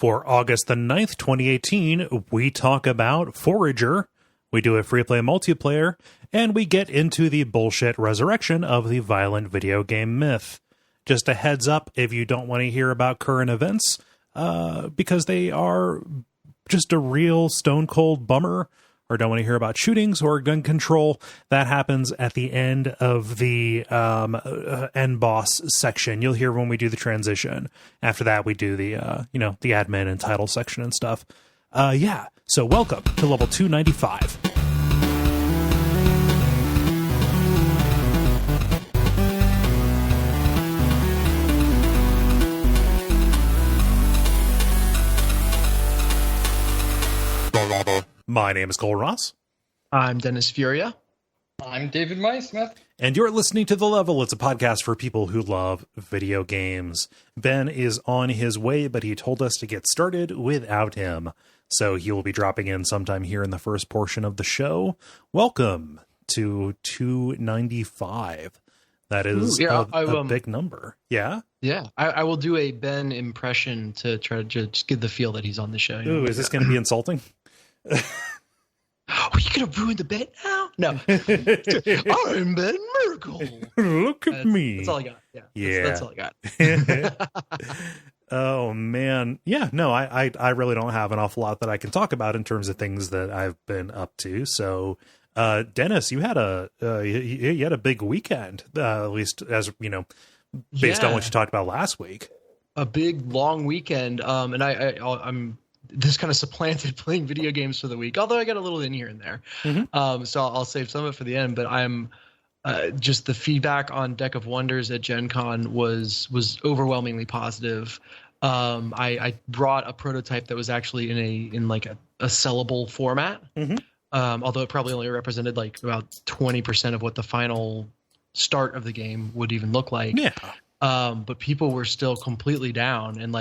For August the 9th, 2018, we talk about Forager, we do a free-play multiplayer, and we get into the bullshit resurrection of the violent video game myth. Just a heads up if you don't want to hear about current events, because they are just a real stone-cold bummer, or don't want to hear about shootings or gun control, that happens at the end of the end boss section. You'll hear when we do the transition. After that, we do the the admin and title section and stuff. So welcome to level 295. My name is Cole Ross. I'm Dennis Furia. I'm David Maismith. And you're listening to The Level. It's a podcast for people who love video games. Ben is on his way, but he told us to get started without him. So he will be dropping in sometime here in the first portion of the show. Welcome to 295. That is a big number. Yeah? Yeah. I will do a Ben impression to try to just get the feel that he's on the show. Ooh, is this going to be insulting? Oh, you could have ruined the bet now? No. I'm Ben Miracle. Look at me. That's all I got. Yeah. That's all I got. Oh, man. Yeah, no, I really don't have an awful lot that I can talk about in terms of things that I've been up to. So, Dennis, you had a big weekend, at least as, based on what you talked about last week. A big, long weekend. And I'm this kind of supplanted playing video games for the week, although I got a little in here and there. Mm-hmm. So I'll save some of it for the end, but I'm just the feedback on Deck of Wonders at Gen Con was overwhelmingly positive. I brought a prototype that was actually in a sellable format. Mm-hmm. Although it probably only represented like about 20% of what the final start of the game would even look like. Yeah. But people were still completely down and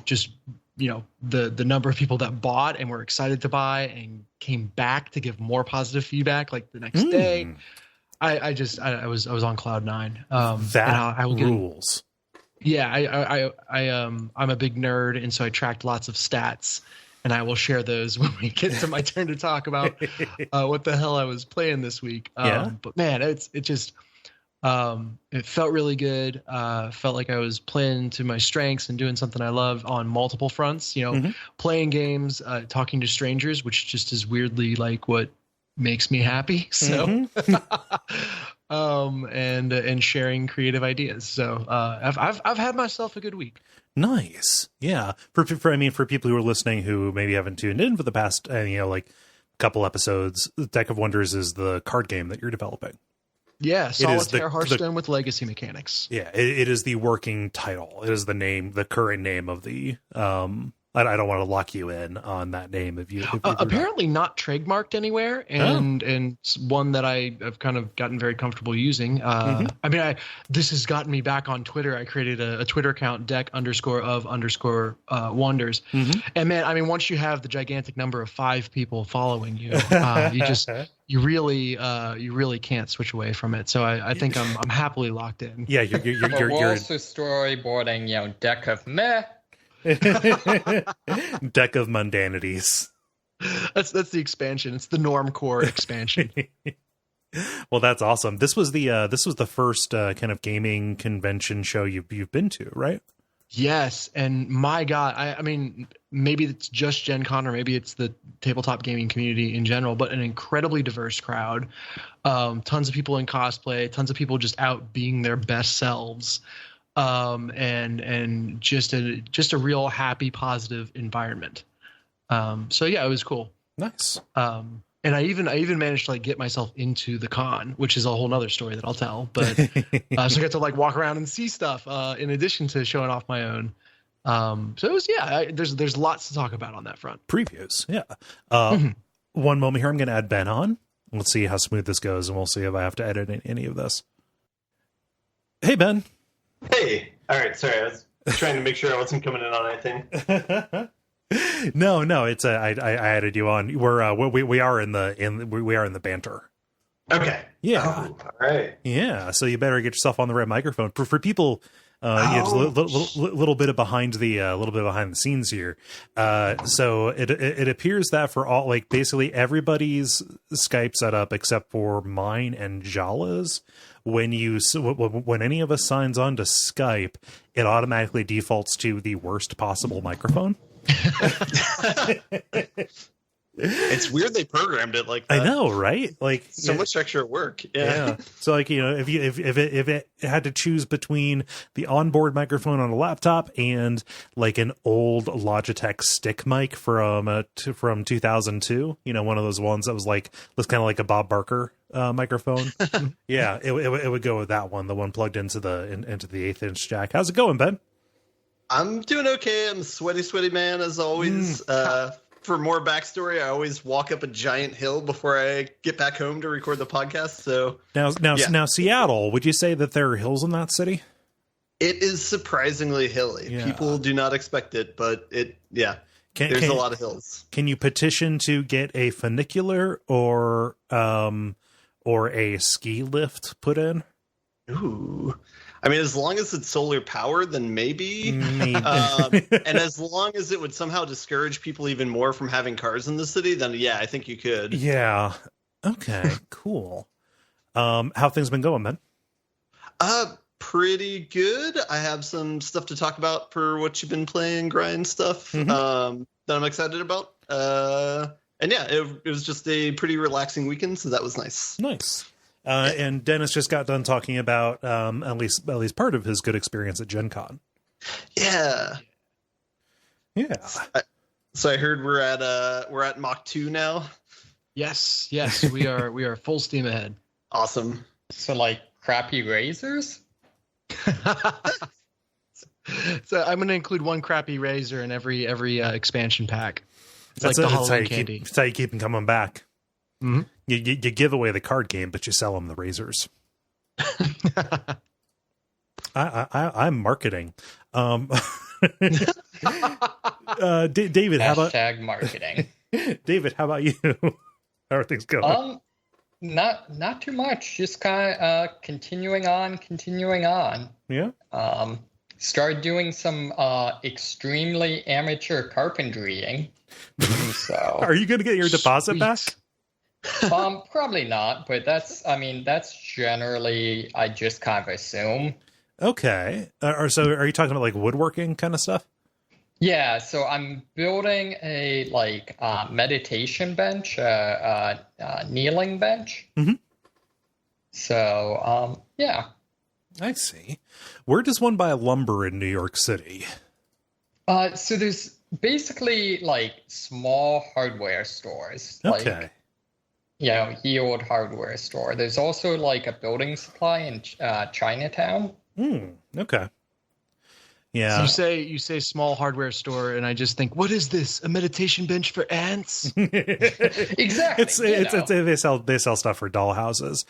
just the number of people that bought and were excited to buy and came back to give more positive feedback like the next day. I was on cloud nine. That rules. I'm a big nerd, and so I tracked lots of stats, and I will share those when we get to my turn to talk about what the hell I was playing this week. But man, it felt really good. Felt like I was playing to my strengths and doing something I love on multiple fronts, playing games, talking to strangers, which just is weirdly like what makes me happy. So, and sharing creative ideas. So, I've had myself a good week. Nice. Yeah. For people who are listening who maybe haven't tuned in for the past, couple episodes, Deck of Wonders is the card game that you're developing. Yeah, Solitaire Hearthstone with legacy mechanics. Yeah, it is the working title. It is the current name of the. I don't want to lock you in on that name if you apparently not trademarked anywhere, and it's one that I have kind of gotten very comfortable using. This has gotten me back on Twitter. I created a Twitter account, deck_of_wonders. And man, once you have the gigantic number of 5 people following you, you really can't switch away from it. So I think I'm happily locked in. Yeah, you're also storyboarding, deck of meh. Deck of mundanities. That's the expansion. It's the norm core expansion. Well, that's awesome. This was the first kind of gaming convention show you've been to, right? Yes, and my God, I mean, maybe it's just Gen Con or maybe it's the tabletop gaming community in general, but an incredibly diverse crowd. Tons of people in cosplay, tons of people just out being their best selves. And just a real happy, positive environment. So yeah, it was cool. Nice. And I even managed to get myself into the con, which is a whole nother story that I'll tell. But so I got to walk around and see stuff in addition to showing off my own. So it was there's lots to talk about on that front. Previews, yeah. One moment here, I'm going to add Ben on. Let's see how smooth this goes, and we'll see if I have to edit any of this. Hey, Ben. Hey, all right. Sorry, I was trying to make sure I wasn't coming in on anything. No. It's I added you on. We are in the banter. Okay. Yeah. Oh, all right. Yeah. So you better get yourself on the right microphone for people Just a little bit of behind the scenes here. So it appears that for all, like, basically everybody's Skype setup except for mine and Jala's, when any of us signs on to Skype, it automatically defaults to the worst possible microphone. It's weird they programmed it like that. I know, right? Like, so much extra work. Yeah. So, like, you know, if it had to choose between the onboard microphone on a laptop and like an old Logitech stick mic from 2002, you know, one of those ones that was kind of like a Bob Barker microphone. Yeah, it would go with that one, the one plugged into the 1/8-inch jack. How's it going, Ben? I'm doing okay. I'm a sweaty man as always. For more backstory, I always walk up a giant hill before I get back home to record the podcast. So now Seattle, would you say that there are hills in that city? It is surprisingly hilly. Yeah. People do not expect it, but there's a lot of hills. Can you petition to get a funicular or a ski lift put in? Ooh. I mean, as long as it's solar powered, then maybe. And as long as it would somehow discourage people even more from having cars in the city, then yeah, I think you could. Yeah. Okay, cool. How things been going, man? Pretty good. I have some stuff to talk about for what you've been playing, grind stuff that I'm excited about. And yeah, it was just a pretty relaxing weekend, so that was nice. Nice. And Dennis just got done talking about at least part of his good experience at Gen Con. Yeah. So I heard we're at Mach 2 now. Yes, we are full steam ahead. Awesome. So like crappy razors? So I'm going to include one crappy razor in every expansion pack. It's like the Halloween candy. That's how you keep them coming back. Mm-hmm. You give away the card game, but you sell them the razors. I'm marketing. David, how about marketing? David, how about you? How are things going? Not too much. Just kind of continuing on. Yeah. Started doing some extremely amateur carpentrying. So, are you going to get your deposit back? Probably not, but that's generally, I just kind of assume. Okay. So are you talking about like woodworking kind of stuff? Yeah. So I'm building a meditation bench, kneeling bench. Mm-hmm. So, yeah. I see. Where does one buy lumber in New York City? So there's basically like small hardware stores. Okay. Yield hardware store. There's also like a building supply in Chinatown. Okay. Yeah. So you say small hardware store, and I just think, what is this? A meditation bench for ants? Exactly. They sell stuff for dollhouses.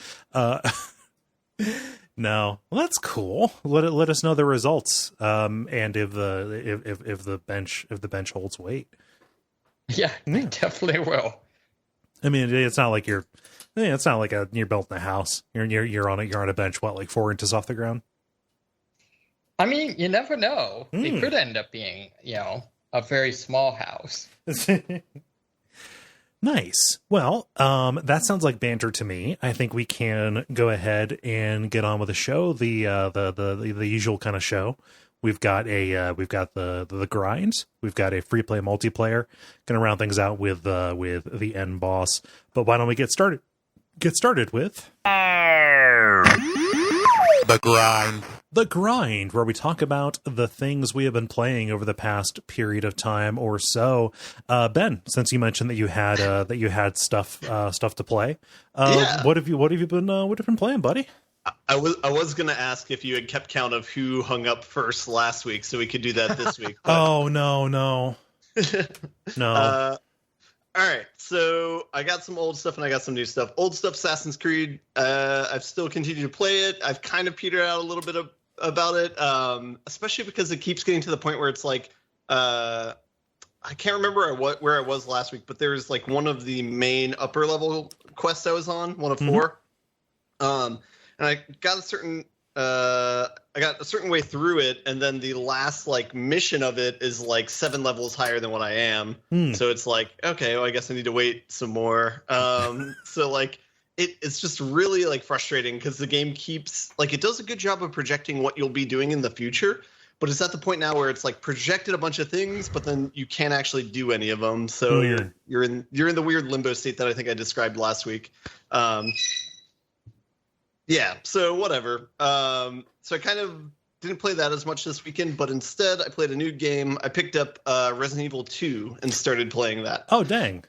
No, well, that's cool. Let us know the results. And if the bench holds weight. Yeah, I definitely will. I mean, it's not like you're built in a house. You're on a bench, like 4 inches off the ground. I mean, you never know. It could end up being, a very small house. Nice. Well, that sounds like banter to me. I think we can go ahead and get on with the show. The usual kind of show. We've got the grind. We've got a free play multiplayer. Going to round things out with the end boss. But why don't we get started? Get started with the grind. The grind, where we talk about the things we have been playing over the past period of time or so. Ben, since you mentioned that you had stuff to play, what have you been playing, buddy? I was going to ask if you had kept count of who hung up first last week, so we could do that this week. Oh no. No. All right, so I got some old stuff and I got some new stuff. Old stuff, Assassin's Creed. I've still continued to play it. I've kind of petered out a little bit about it, especially because it keeps getting to the point where it's like, I can't remember where I was last week, but there's like one of the main upper level quests I was on, one of 4. And I got a certain I got a certain way through it, and then the last like mission of it is like 7 levels higher than what I am. So it's like, okay, well, I guess I need to wait some more. So like it's just really like frustrating because the game keeps like it does a good job of projecting what you'll be doing in the future, but it's at the point now where it's like projected a bunch of things, but then you can't actually do any of them. So you're in the weird limbo state that I think I described last week. Yeah, so whatever. So I kind of didn't play that as much this weekend, but instead I played a new game. I picked up Resident Evil 2 and started playing that. Oh, dang.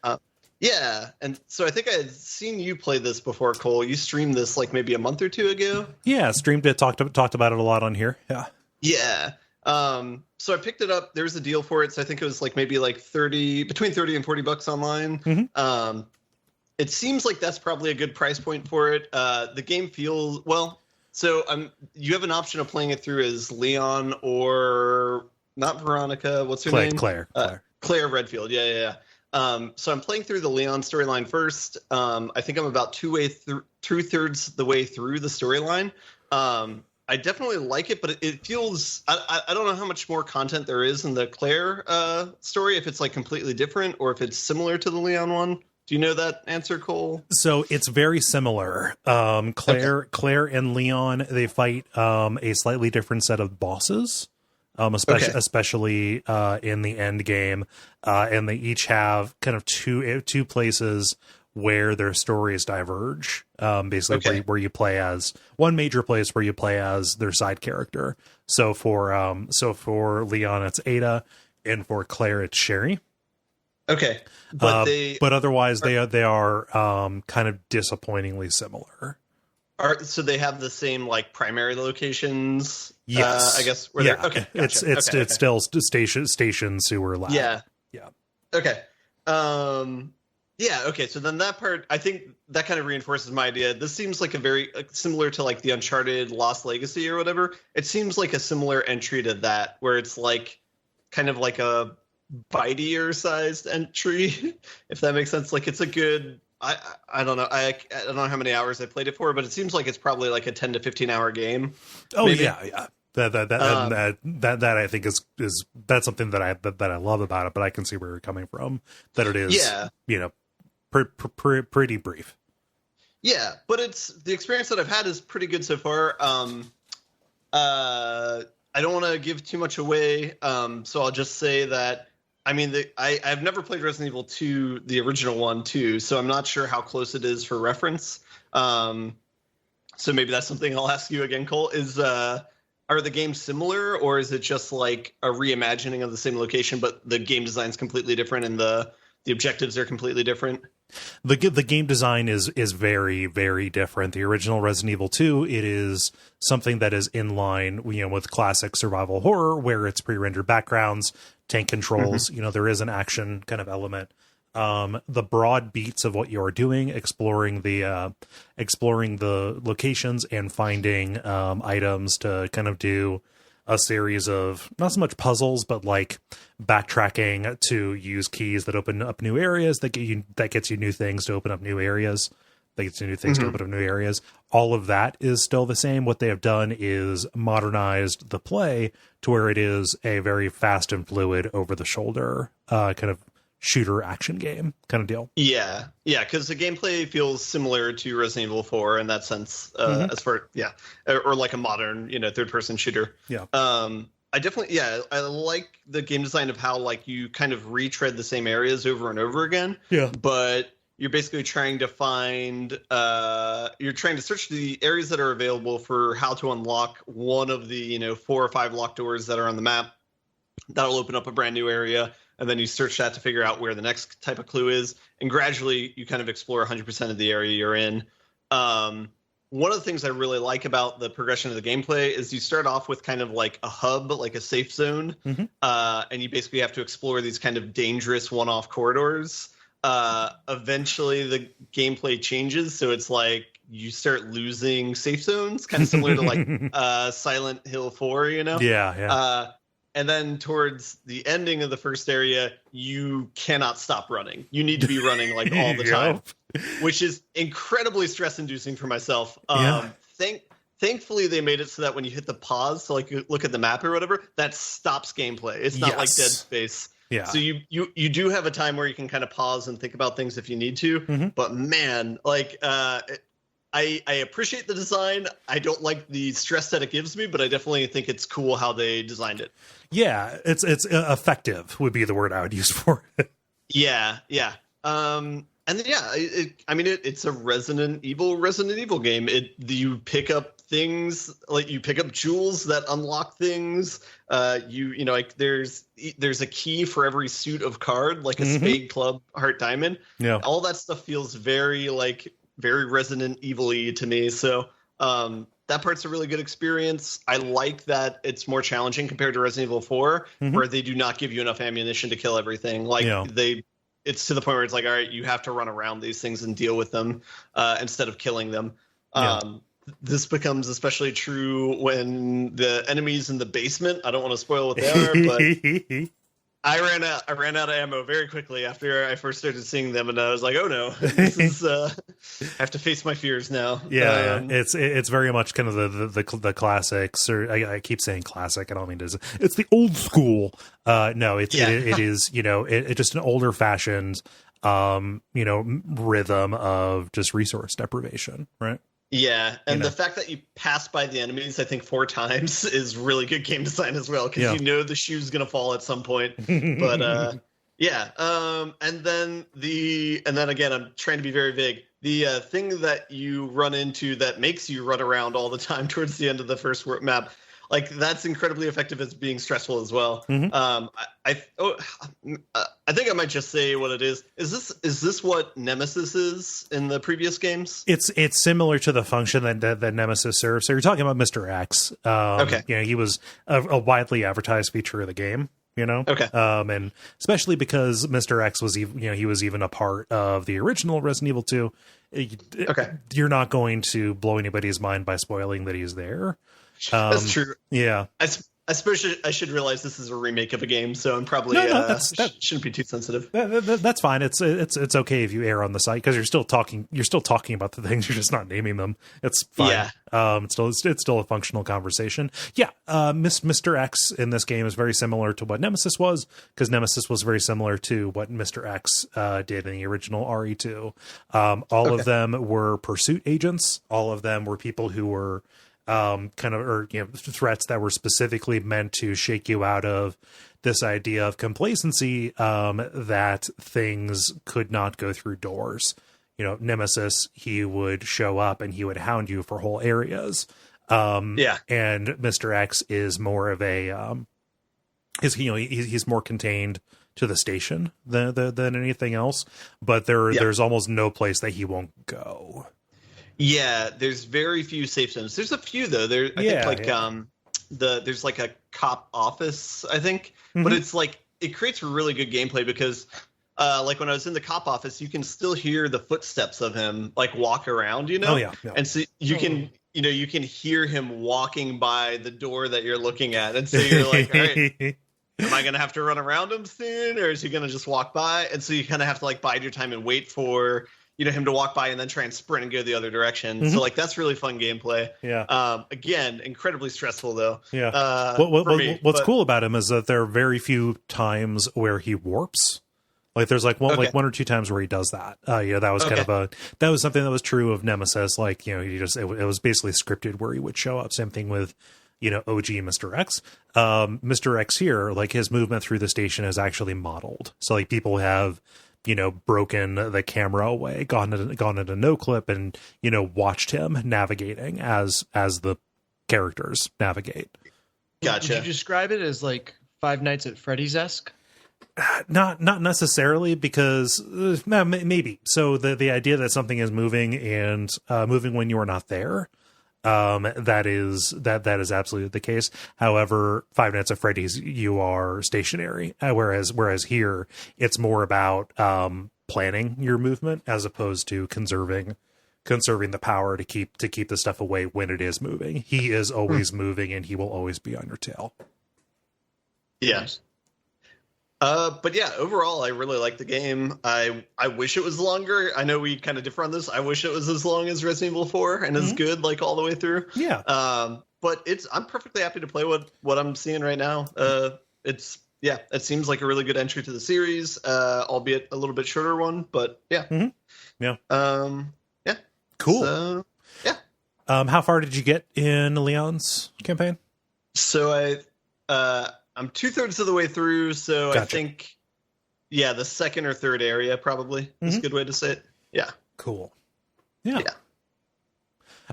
Yeah, and so I think I had seen you play this before, Cole. You streamed this like maybe a month or two ago. Yeah, streamed it, talked about it a lot on here. Yeah. Yeah. So I picked it up. There was a deal for it, so I think it was like maybe like between 30 and $40 online. It seems like that's probably a good price point for it. The game feels well. So you have an option of playing it through as Leon or not Veronica. What's her name? Claire. Claire Redfield. Yeah. So I'm playing through the Leon storyline first. I think I'm about 2/3 the way through the storyline. I definitely like it, but it feels I don't know how much more content there is in the Claire story, if it's like completely different or if it's similar to the Leon one. Do you know that answer, Cole? So it's very similar. Claire and Leon, they fight a slightly different set of bosses, especially in the end game, and they each have kind of two places where their stories diverge. Basically, where you play as one major place where you play as their side character. So for Leon, it's Ada, and for Claire, it's Sherry. Okay, but otherwise they are kind of disappointingly similar. So they have the same like primary locations. Yes, I guess. Okay, gotcha. It's still station sewer lab. Yeah. Okay. Yeah. Okay. So then that part, I think that kind of reinforces my idea. This seems like a very similar to like the Uncharted Lost Legacy or whatever. It seems like a similar entry to that, where it's like kind of like a bitier sized entry, if that makes sense. Like it's a good. I don't know. I don't know how many hours I played it for, but it seems like it's probably like a 10 to 15 hour game. Oh, maybe. Yeah. That I think is that's something that I love about it, but I can see where you're coming from. That it is, pretty brief. Yeah, but it's the experience that I've had is pretty good so far. I don't want to give too much away, so I'll just say that. I mean, I've never played Resident Evil 2, the original one, too, so I'm not sure how close it is for reference. So maybe that's something I'll ask you again, Cole. Are the games similar, or is it just like a reimagining of the same location, but the game design's completely different and the objectives are completely different? The game design is very, very different. The original Resident Evil 2, it is something that is in line, with classic survival horror, where it's pre-rendered backgrounds, tank controls. There is an action kind of element. The broad beats of what you're doing, exploring the locations and finding items to kind of do a series of not so much puzzles, but like backtracking to use keys that open up new areas, that gets you new things to open up new areas. That gets you new things to open up new areas. All of that is still the same. What they have done is modernized the play to where it is a very fast and fluid, over the shoulder kind of shooter action game kind of deal. Yeah, because the gameplay feels similar to Resident Evil 4 in that sense, as far or like a modern third person shooter. I definitely I like the game design of how like you kind of retread the same areas over and over again, but you're basically trying to find you're trying to search the areas that are available for how to unlock one of the 4 or 5 locked doors that are on the map. That'll open up a brand new area. And then you search that to figure out where the next type of clue is. And gradually you kind of explore 100% of the area you're in. One of the things I really like about the progression of the gameplay is you start off with kind of like a hub, like a safe zone. And you basically have to explore these kind of dangerous one-off corridors. Eventually the gameplay changes. So it's like you start losing safe zones, kind of similar to like Silent Hill 4, and then towards the ending of the first area, you cannot stop running. You need to be running like all the time, which is incredibly stress-inducing for myself. Thank thankfully they made it so that when you hit the pause to like look at the map or whatever, that stops gameplay. It's not like Dead Space. Yeah. So you do have a time where you can kind of pause and think about things if you need to. But man, like I appreciate the design. I don't like the stress that it gives me, but I definitely think it's cool how they designed it. Yeah, it's effective would be the word I would use for it. Yeah. And then, it's a Resident Evil game. You pick up things, like you pick up jewels that unlock things. Like there's a key for every suit of card, like a spade, club, heart, diamond. Yeah, all that stuff feels very Resident Evil-y to me. So that part's a really good experience. I like that it's more challenging compared to Resident Evil 4, where they do not give you enough ammunition to kill everything. It's to the point where it's like, all right, you have to run around these things and deal with them instead of killing them. This becomes especially true when the enemies in the basement, I don't want to spoil what they are, but I ran out of ammo very quickly after I first started seeing them, and I was like, oh no, this is I have to face my fears now. It's very much kind of the classics, or I keep saying classic, I don't mean to. It's the old school. It is, it's just an older fashioned rhythm of just resource deprivation, right? Yeah, and the fact that you pass by the enemies, I think 4 times, is really good game design as well, because the shoe's gonna fall at some point. But and then again, I'm trying to be very vague. The thing that you run into that makes you run around all the time towards the end of the first map, like that's incredibly effective as being stressful as well. I think I might just say what it is. Is this what Nemesis is in the previous games? It's similar to the function that Nemesis serves. So you're talking about Mr. X. Okay. He was a widely advertised feature of the game. Okay. And especially because Mr. X was he was even a part of the original Resident Evil 2. Okay. You're not going to blow anybody's mind by spoiling that he's there. That's true. Yeah. I suppose I should realize this is a remake of a game, so I'm probably that shouldn't be too sensitive. That's fine. It's okay if you err on the site, because you're still talking about the things, you're just not naming them. It's fine. Yeah. It's still a functional conversation. Yeah. Mr. X in this game is very similar to what Nemesis was, because Nemesis was very similar to what Mr. X did in the original RE2. All of them were pursuit agents. All of them were people who were threats that were specifically meant to shake you out of this idea of complacency, that things could not go through doors. Nemesis, he would show up and he would hound you for whole areas. And Mr. X is more of a he's more contained to the station than anything else, but there's almost no place that he won't go. Yeah, there's very few safe zones. There's a few though. There's like a cop office, I think, but it's like it creates really good gameplay because, like when I was in the cop office, you can still hear the footsteps of him like walk around, Oh yeah. And so you can hear him walking by the door that you're looking at, and so you're like, all right, am I gonna have to run around him soon, or is he gonna just walk by? And so you kind of have to like bide your time and wait for him to walk by and then try and sprint and go the other direction. So like that's really fun gameplay. Yeah. Again, incredibly stressful though. Yeah. What's cool about him is that there are very few times where he warps. Like there's like one or two times where he does that. That was that was something that was true of Nemesis. Like it was basically scripted where he would show up. Same thing with OG Mr. X. Mr. X here, like his movement through the station is actually modeled. So like people have broken the camera away, gone into no clip, and watched him navigating as the characters navigate. Gotcha. Would you describe it as like Five Nights at Freddy's-esque? Not necessarily, because maybe. So the idea that something is moving and moving when you are not there, that is absolutely the case. However, Five Nights at Freddy's, you are stationary, whereas here it's more about planning your movement as opposed to conserving the power to keep the stuff away when it is moving. He is always moving, and he will always be on your tail. Yes. But yeah, overall, I really like the game. I wish it was longer. I know we kind of differ on this. I wish it was as long as Resident Evil 4 and as good, like all the way through. Yeah. But I'm perfectly happy to play what I'm seeing right now. It seems like a really good entry to the series, albeit a little bit shorter one. But yeah, yeah, yeah, cool. So, yeah. How far did you get in Leon's campaign? So I'm 2/3 of the way through, so Gotcha. I think, the second or third area probably is a good way to say it. Yeah. Cool. Yeah.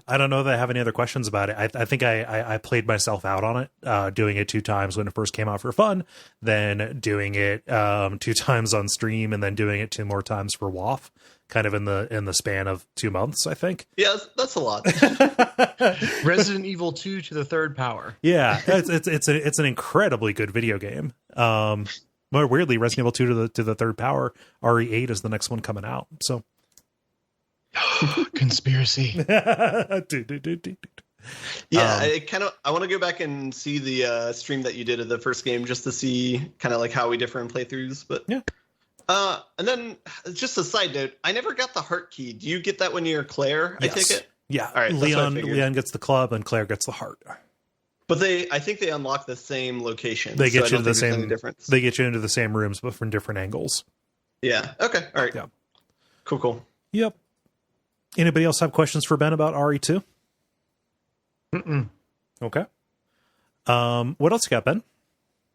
I don't know that I have any other questions about it. I think I played myself out on it, doing it 2 times when it first came out for fun, then doing it 2 times on stream, and then doing it 2 more times for WoF, kind of in the span of 2 months, I think. Yeah, that's a lot. Resident Evil 2 to the third power. Yeah, it's an incredibly good video game. More weirdly, Resident Evil 2 to the third power, RE8 is the next one coming out. So conspiracy. Yeah, I want to go back and see the stream that you did of the first game just to see kind of like how we differ in playthroughs. But yeah. And then just a side note, I never got the heart key. Do you get that when you're Claire? Yes. I take it. Yeah. All right. Leon gets the club and Claire gets the heart. But I think they unlock the same location. They get so you to the same difference. They get you into the same rooms, but from different angles. Yeah. Okay. All right. Yeah. Cool. Yep. Anybody else have questions for Ben about RE2? Okay. What else you got, Ben?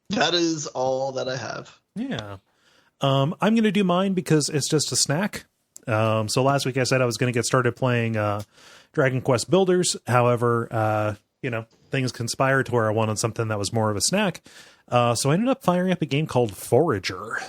That is all that I have. Yeah. I'm going to do mine because it's just a snack. So last week I said I was going to get started playing Dragon Quest Builders. However, things conspired to where I wanted something that was more of a snack. So I ended up firing up a game called Forager.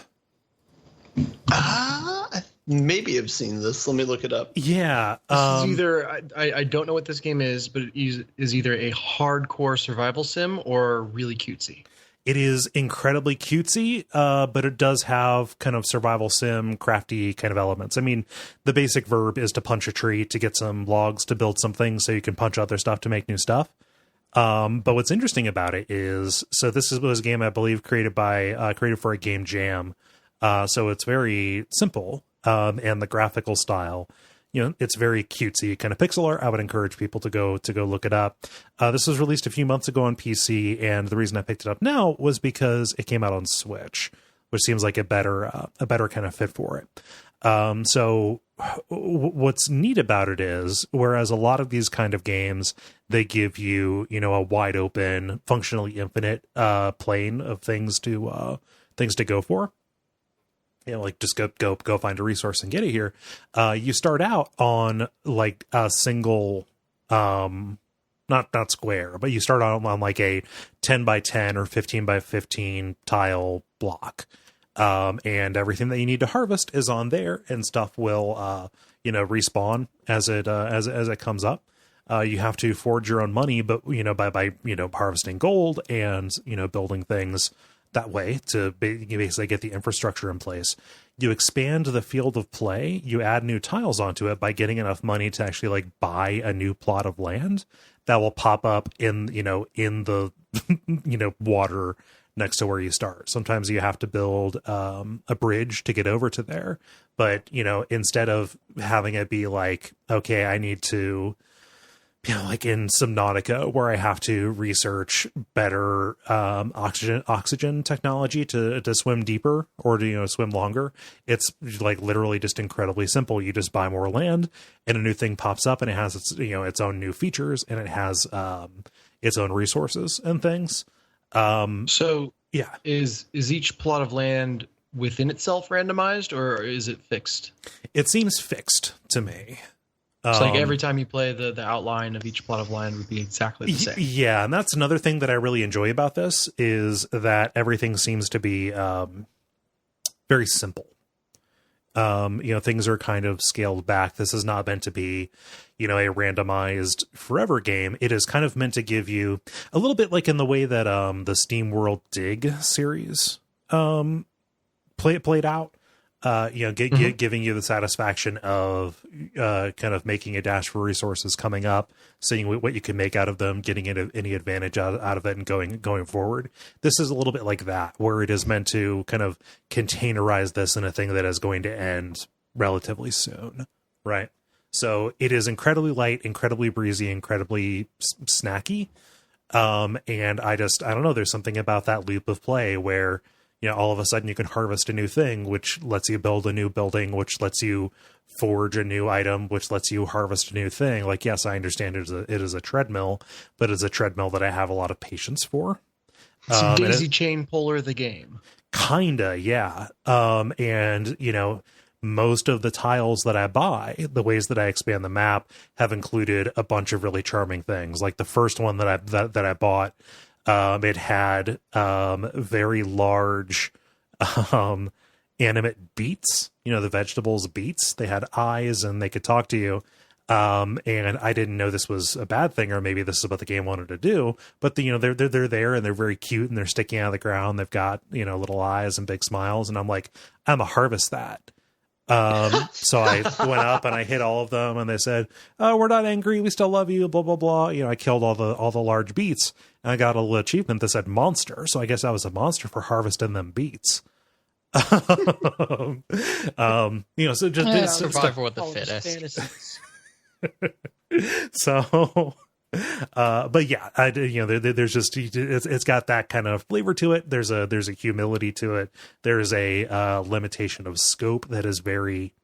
I maybe have seen this. Let me look it up. Yeah. This is either, I don't know what this game is, but it is either a hardcore survival sim or really cutesy. It is incredibly cutesy, but it does have kind of survival sim, crafty kind of elements. I mean, the basic verb is to punch a tree to get some logs to build something so you can punch other stuff to make new stuff. But what's interesting about it is, so this was a game, I believe, created for a game jam. So it's very simple, and the graphical style, it's very cutesy, kind of pixel art. I would encourage people to go look it up. This was released a few months ago on PC, and the reason I picked it up now was because it came out on Switch, which seems like a better kind of fit for it. So what's neat about it is, whereas a lot of these kind of games, they give you, a wide open, functionally infinite plane of things to go for. Like just go find a resource and get it here. You start out on like a single, not square, but you start out on like a 10 by 10 or 15 by 15 tile block. And everything that you need to harvest is on there, and stuff will, respawn as it comes up. You have to forge your own money, but, by harvesting gold and, building things that way to basically get the infrastructure in place. You expand the field of play. You add new tiles onto it by getting enough money to actually like buy a new plot of land that will pop up in the water next to where you start. Sometimes you have to build a bridge to get over to there, but instead of having it be like, okay, I need to, like in Subnautica, where I have to research better oxygen technology to swim deeper or to swim longer. It's like literally just incredibly simple. You just buy more land, and a new thing pops up, and it has its own new features, and it has its own resources and things. So yeah, is each plot of land within itself randomized, or is it fixed? It seems fixed to me. So like every time you play, the outline of each plot of land would be exactly the same. Yeah, and that's another thing that I really enjoy about this, is that everything seems to be very simple. Things are kind of scaled back. This is not meant to be, a randomized forever game. It is kind of meant to give you a little bit like in the way that the Steam World Dig series played out. giving you the satisfaction of kind of making a dash for resources coming up, seeing what you can make out of them, getting any advantage out of it, and going forward. This is a little bit like that, where it is meant to kind of containerize this in a thing that is going to end relatively soon, right? So it is incredibly light, incredibly breezy, incredibly snacky. And I don't know, there's something about that loop of play where, all of a sudden you can harvest a new thing, which lets you build a new building, which lets you forge a new item, which lets you harvest a new thing. Like, yes, I understand it is a treadmill, but it's a treadmill that I have a lot of patience for. It's daisy chain puller the game. Kinda, yeah. And, most of the tiles that I buy, the ways that I expand the map, have included a bunch of really charming things. Like the first one that I bought, it had very large animate beets. The vegetables beets. They had eyes and they could talk to you. And I didn't know this was a bad thing, or maybe this is what the game wanted to do. But they're there and they're very cute and they're sticking out of the ground. They've got little eyes and big smiles, and I'm like, I'm gonna harvest that. So I went up and I hit all of them, and they said, "Oh, we're not angry. We still love you." Blah blah blah. I killed all the large beets, and I got a little achievement that said monster. So I guess I was a monster for harvesting them beets. So just survival with the fittest. So, but yeah, there's just, it's got that kind of flavor to it. There's a humility to it. There's a limitation of scope that is very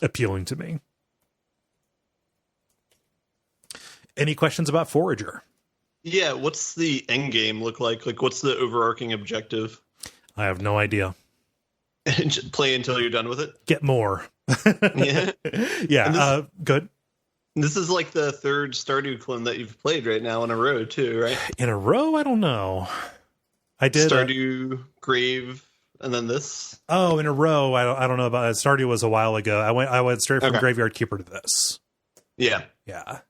appealing to me. Any questions about Forager? Yeah, what's the end game look like? Like, what's the overarching objective? I have no idea. Just play until you're done with it? Get more. Yeah. Yeah, good. This is like the third Stardew clone that you've played right now in a row, too, right? In a row? I don't know. I did Stardew, Grave, and then this. Oh, in a row. I don't know about it. Stardew was a while ago. I went straight from Graveyard Keeper to this. Yeah. Yeah.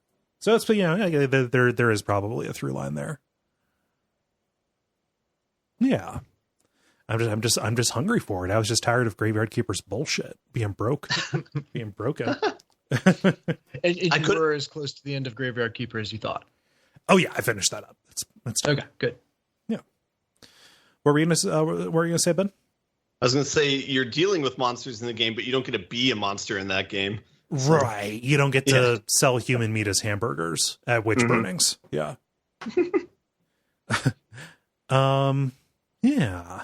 So it's there is probably a through line there. Yeah. I'm just hungry for it. I was just tired of Graveyard Keeper's bullshit being broken. And you were as close to the end of Graveyard Keeper as you thought. Oh yeah, I finished that up. That's okay. Good. Yeah. What were you gonna say, Ben? I was gonna say you're dealing with monsters in the game, but you don't get to be a monster in that game. So. Right. You don't get to sell human meat as hamburgers at witch burnings. Yeah. Yeah.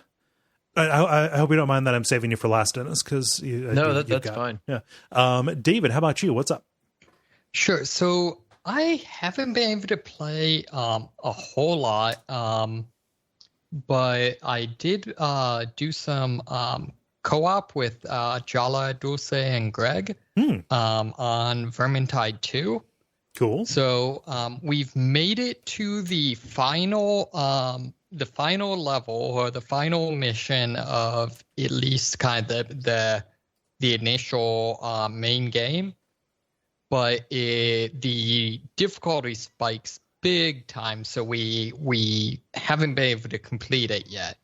I hope you don't mind that I'm saving you for last, Dennis, because that's fine. Yeah. David, how about you? What's up? Sure. So I haven't been able to play a whole lot, but I did do some co-op with Jala, Dulce, and Greg on Vermintide 2. Cool. So we've made it to the final level, or the final mission of at least kind of the initial main game, but the difficulty spikes big time, so we haven't been able to complete it yet.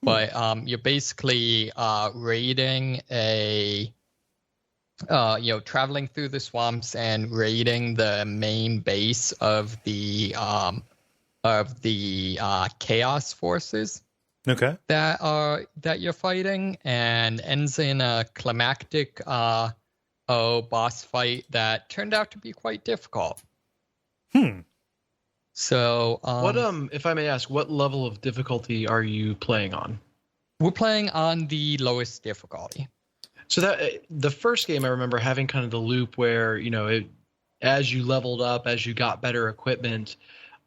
But you're basically raiding traveling through the swamps and raiding the main base of the chaos forces. Okay. That you're fighting, and ends in a climactic boss fight that turned out to be quite difficult. So what if I may ask, what level of difficulty are you playing on? We're playing on the lowest difficulty. So that the first game, I remember having kind of the loop where as you leveled up, as you got better equipment,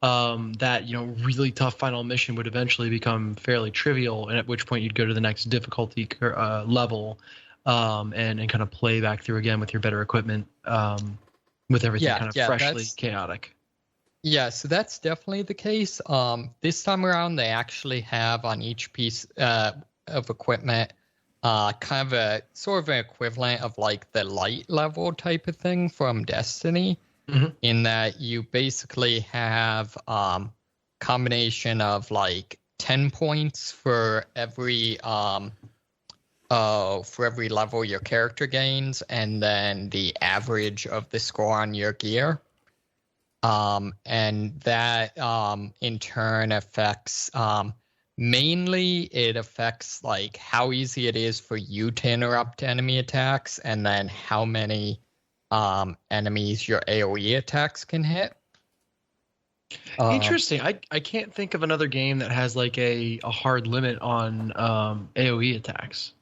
that really tough final mission would eventually become fairly trivial, and at which point you'd go to the next difficulty level, and kind of play back through again with your better equipment, with everything kind of freshly chaotic. Yeah, so that's definitely the case. This time around, they actually have on each piece of equipment kind of a sort of an equivalent of like the light level type of thing from Destiny, in that you basically have combination of like 10 points for every for every level your character gains, and then the average of the score on your gear. And that in turn affects mainly it affects like how easy it is for you to interrupt enemy attacks, and then how many enemies your AoE attacks can hit. Interesting. I can't think of another game that has like a hard limit on AoE attacks.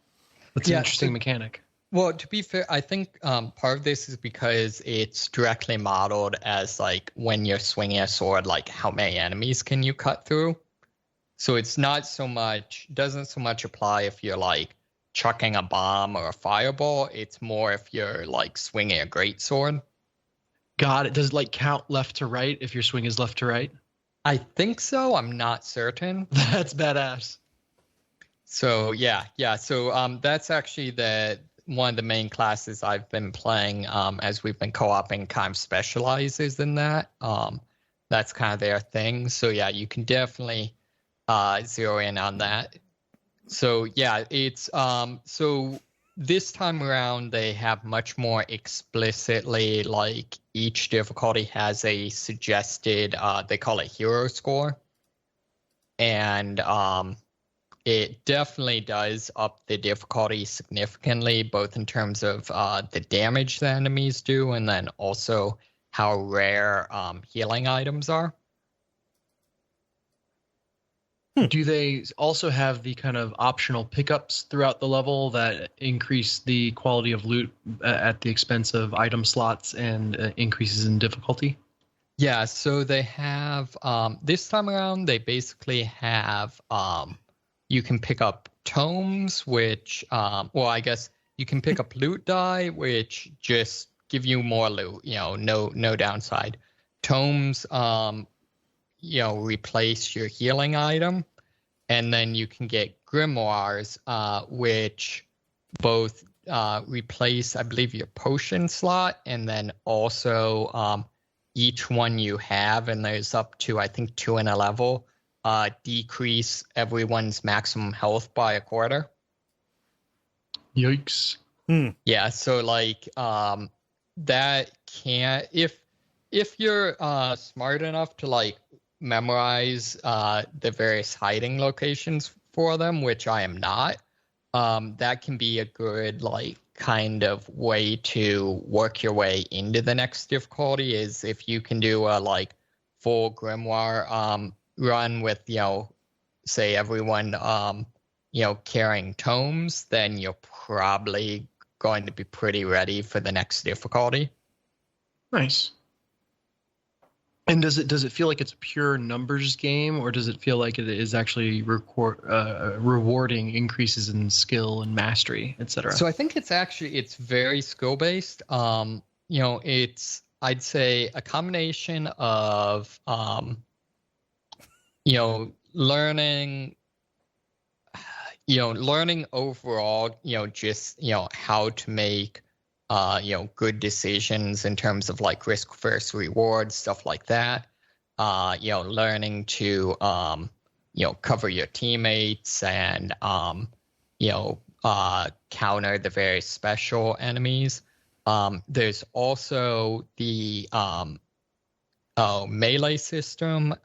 That's an interesting mechanic. Well, to be fair, I think part of this is because it's directly modeled as like when you're swinging a sword, like how many enemies can you cut through? So it's not so much, doesn't so much apply if you're like chucking a bomb or a fireball. It's more if you're like swinging a greatsword. Got it. Does it like count left to right if your swing is left to right? I think so. I'm not certain. That's badass. So yeah. So that's actually one of the main classes I've been playing as we've been co-oping kind of specializes in that. That's kind of their thing. So yeah, you can definitely zero in on that. So yeah, it's so this time around they have much more explicitly like each difficulty has a suggested they call it hero score. And it definitely does up the difficulty significantly, both in terms of the damage the enemies do, and then also how rare healing items are. Do they also have the kind of optional pickups throughout the level that increase the quality of loot at the expense of item slots and increases in difficulty? Yeah, so they have, this time around, they basically have, you can pick up tomes, which, well, I guess you can pick up loot die, which just give you more loot, no downside. Tomes, replace your healing item, and then you can get grimoires, which both replace, I believe, your potion slot, and then also each one you have, and there's up to, I think, 2 in a level, decrease everyone's maximum health by a quarter. Yikes. Yeah, so like that can't, if you're smart enough to like memorize the various hiding locations for them, which I am not, that can be a good like kind of way to work your way into the next difficulty. Is if you can do a like full grimoire run with say everyone carrying tomes, then you're probably going to be pretty ready for the next difficulty. Nice. And does it feel like it's a pure numbers game, or does it feel like it is actually rewarding increases in skill and mastery, etc.? So I think it's very skill based. It's, I'd say, a combination of learning overall, just how to make good decisions in terms of like risk versus reward, stuff like that. Learning to cover your teammates and counter the various special enemies. There's also the melee system.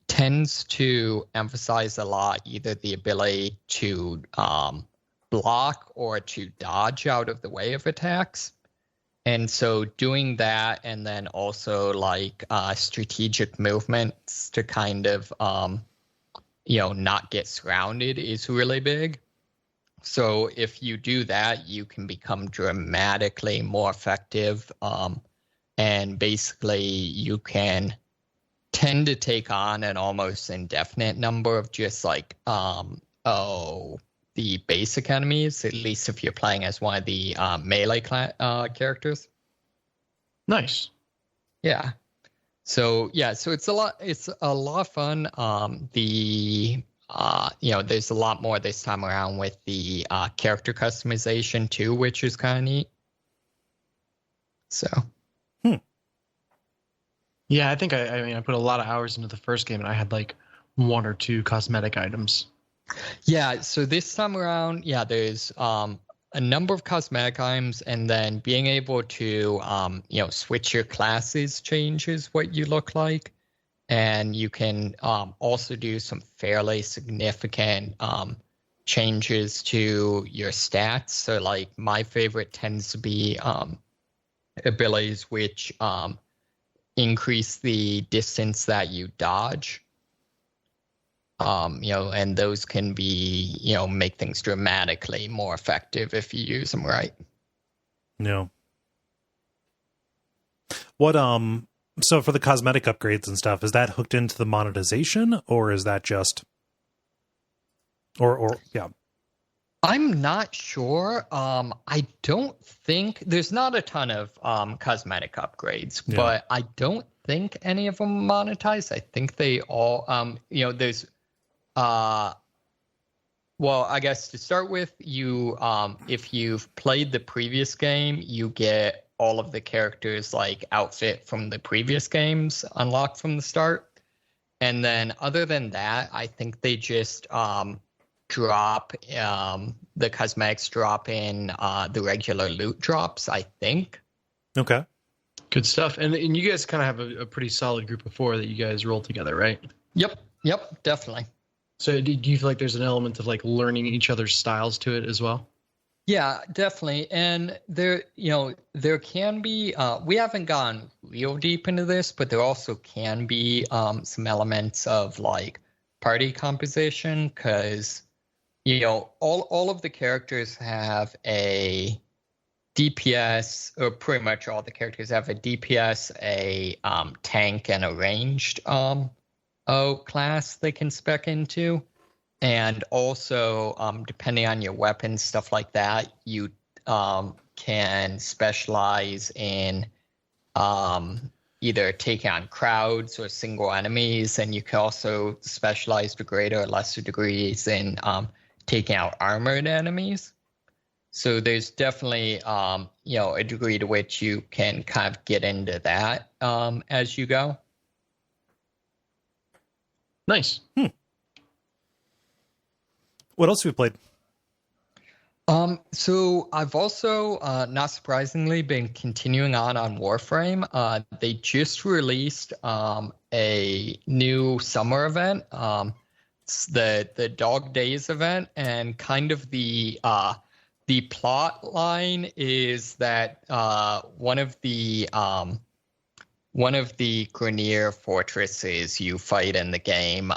Tends to emphasize a lot either the ability to block or to dodge out of the way of attacks. And so doing that, and then also like strategic movements to kind of not get surrounded is really big. So if you do that, you can become dramatically more effective, and basically you can tend to take on an almost indefinite number of just like the basic enemies, at least if you're playing as one of the melee characters. Nice. Yeah. So it's a lot of fun. There's a lot more this time around with the character customization too, which is kind of neat. So. Yeah, I think I put a lot of hours into the first game, and I had like 1 or 2 cosmetic items. Yeah, so this time around, there's a number of cosmetic items, and then being able to switch your classes changes what you look like. And you can also do some fairly significant changes to your stats. So like my favorite tends to be abilities which increase the distance that you dodge. And those can be, make things dramatically more effective if you use them right. No. What, so for the cosmetic upgrades and stuff, is that hooked into the monetization, or is that just, or yeah? I'm not sure. I don't think there's not a ton of cosmetic upgrades, but I don't think any of them monetize. I think they all, there's, well, I guess to start with, you, if you've played the previous game, you get all of the characters like outfit from the previous games unlocked from the start. And then other than that, I think they just drop the cosmetics drop in the regular loot drops, I think. Okay. Good stuff. And you guys kind of have a pretty solid group of 4 that you guys roll together, right? Yep, definitely. So do you feel like there's an element of like learning each other's styles to it as well? Yeah, definitely. And there can be, we haven't gone real deep into this, but there also can be some elements of like party composition, because, all of the characters have a DPS, or pretty much all the characters have a DPS, a tank, and a ranged class they can spec into. And also, depending on your weapons, stuff like that, you can specialize in either taking on crowds or single enemies, and you can also specialize to greater or lesser degrees in taking out armored enemies. So there's definitely, a degree to which you can kind of get into that as you go. Nice. What else have you played? So I've also, not surprisingly, been continuing on Warframe. They just released a new summer event, it's the Dog Days event, and kind of the plot line is that one of the Grenier fortresses you fight in the game,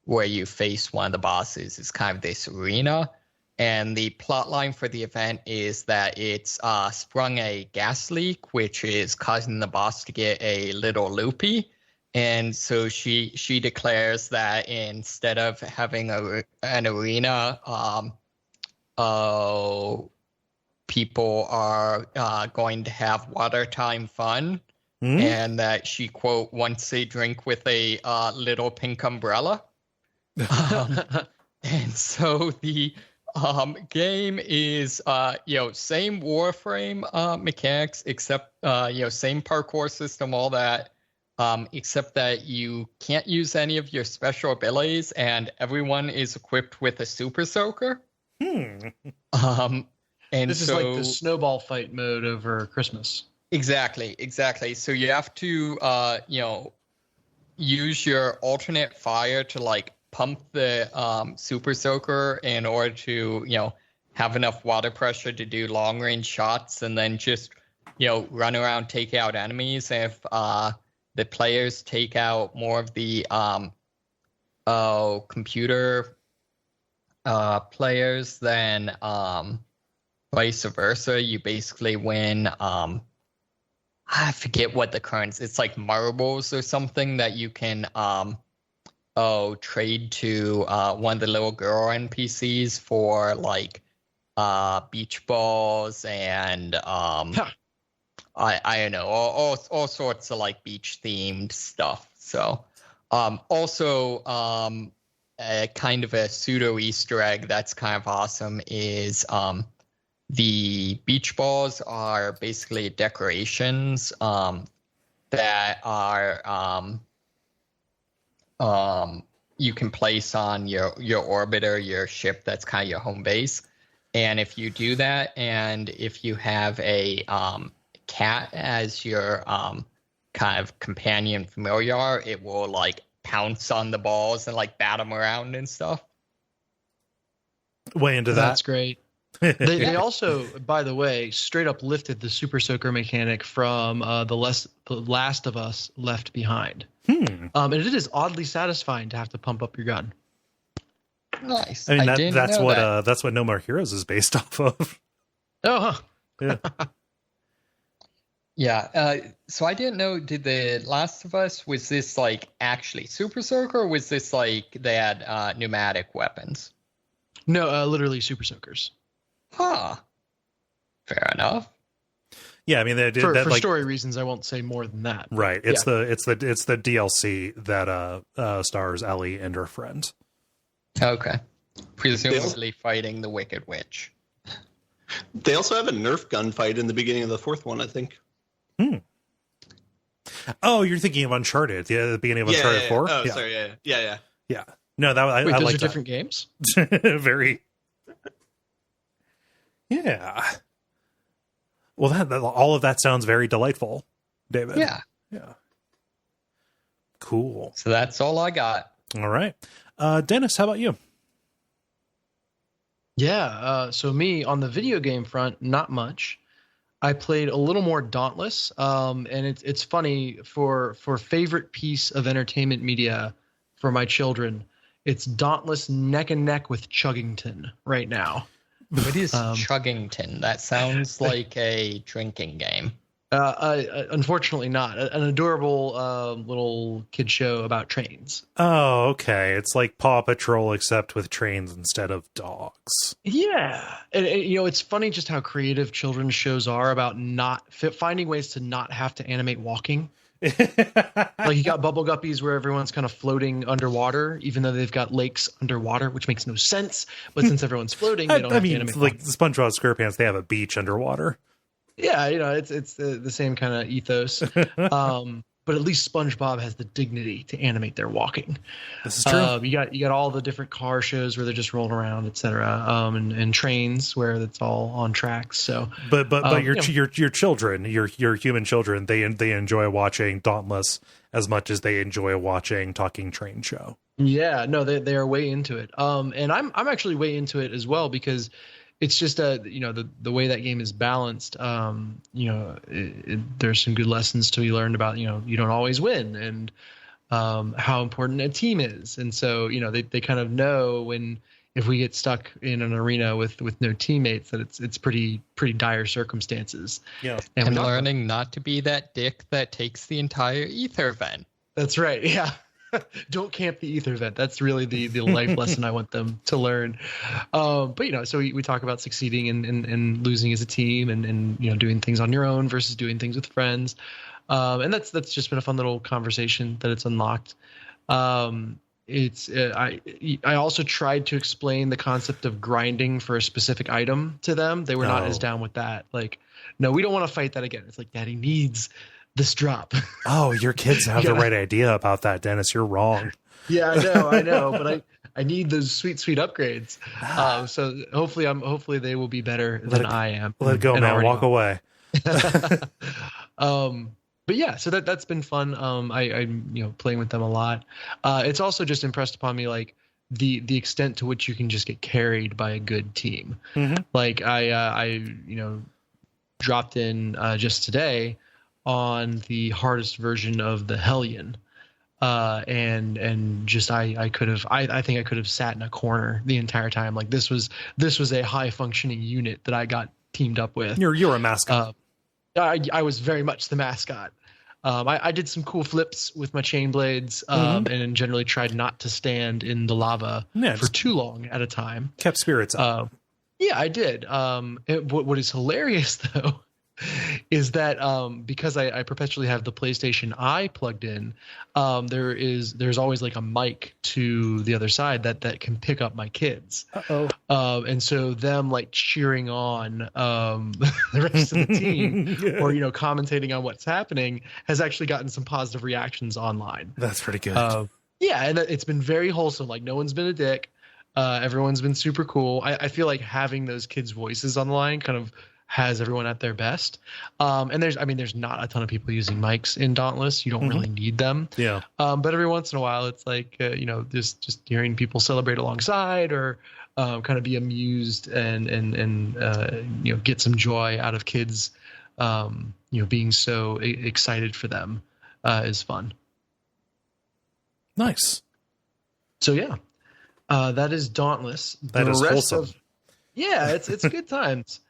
where you face one of the bosses, is kind of this arena. And the plot line for the event is that it's sprung a gas leak, which is causing the boss to get a little loopy. And so she declares that instead of having an arena, people are going to have water time fun. And that she, quote, wants a drink with a little pink umbrella. And so the game is, same Warframe mechanics, except, same parkour system, all that, except that you can't use any of your special abilities, and everyone is equipped with a super soaker. And this is so, like the snowball fight mode over Christmas. Exactly. So you have to, use your alternate fire to like pump the super soaker in order to, have enough water pressure to do long range shots, and then just, run around, take out enemies. And if the players take out more of the computer players than vice versa, you basically win. I forget what the currency, it's like marbles or something that you can trade to one of the little girl NPCs for like beach balls and I don't know, all sorts of like beach themed stuff. So also a kind of a pseudo Easter egg that's kind of awesome is the beach balls are basically decorations that are you can place on your orbiter, your ship that's kind of your home base. And if you do that, and if you have a cat as your kind of companion familiar, it will like pounce on the balls and like bat them around and stuff. Way into that. That's great. They also, by the way, straight up lifted the Super Soaker mechanic from the Last of Us Left Behind. And it is oddly satisfying to have to pump up your gun. Nice. I mean, that's what No More Heroes is based off of. Oh, huh. Yeah. Yeah. So I didn't know, did the Last of Us, was this like actually Super Soaker, or was this like they had pneumatic weapons? No, literally Super Soakers. Huh. Fair enough. Yeah, I mean, they did for that, like, story reasons. I won't say more than that. Right. It's the DLC that stars Ellie and her friend. Okay. Presumably fighting the Wicked Witch. They also have a Nerf gunfight in the beginning of the fourth one, I think. Oh, you're thinking of Uncharted. Yeah, the beginning of Uncharted 4? Oh, sorry. Yeah. Yeah. No, that I Wait, I those like are different games? Very. Yeah. Well, that all of that sounds very delightful, David. Yeah. Cool. So that's all I got. All right. Dennis, how about you? Yeah. So me on the video game front, not much. I played a little more Dauntless, and it's funny for favorite piece of entertainment media for my children. It's Dauntless neck and neck with Chuggington right now. What is Chuggington? That sounds like a drinking game. Unfortunately not. An adorable little kid show about trains. Oh, okay. It's like Paw Patrol, except with trains instead of dogs. Yeah. And it's funny just how creative children's shows are about finding ways to not have to animate walking. Like you got Bubble Guppies where everyone's kind of floating underwater, even though they've got lakes underwater, which makes no sense. But since everyone's floating, they don't have to animate. Like SpongeBob SquarePants, they have a beach underwater. Yeah, it's the same kind of ethos. But at least SpongeBob has the dignity to animate their walking. This is true. You got all the different car shows where they're just rolling around, etc. And trains where it's all on tracks. So, but your children, your human children, they enjoy watching Dauntless as much as they enjoy watching Talking Train Show. Yeah, no, they are way into it. And I'm actually way into it as well because it's just the way that game is balanced. There's some good lessons to be learned about. You don't always win, and how important a team is. And so they kind of know if we get stuck in an arena with no teammates that it's pretty dire circumstances. Yeah, and learning not to be that dick that takes the entire ether vent. That's right. Yeah. Don't camp the ether vent. That's really the life lesson I want them to learn. But so we talk about succeeding and losing as a team, and doing things on your own versus doing things with friends. And that's just been a fun little conversation that it's unlocked. I also tried to explain the concept of grinding for a specific item to them. They were not as down with that. Like, no, we don't want to fight that again. It's like, Daddy needs this drop. Oh, your kids have the right idea about that, Dennis. You're wrong. Yeah, I know, but I need those sweet upgrades. So hopefully they will be better than I am. Let it go, man. Walk away. But yeah, so that's been fun. I'm playing with them a lot. It's also just impressed upon me like the extent to which you can just get carried by a good team. Mm-hmm. Like I dropped in just today on the hardest version of the Hellion. And just I think I could have sat in a corner the entire time. Like this was a high functioning unit that I got teamed up with. You're a mascot. I was very much the mascot. I did some cool flips with my chain blades, and generally tried not to stand in the lava for too long at a time. Kept spirits up. Yeah, I did. What is hilarious though is that because I perpetually have the PlayStation Eye plugged in, there's always like a mic to the other side that can pick up my kids. And so them like cheering on the rest of the team or commentating on what's happening has actually gotten some positive reactions online. That's pretty good. Yeah, and it's been very wholesome. Like no one's been a dick. Everyone's been super cool. I feel like having those kids' voices on the line kind of has everyone at their best. And there's not a ton of people using mics in Dauntless. You don't really need them. Yeah. But every once in a while, it's like just hearing people celebrate alongside or kind of be amused and get some joy out of kids. Being so excited for them is fun. Nice. So yeah, that is Dauntless. That is wholesome. It's good times.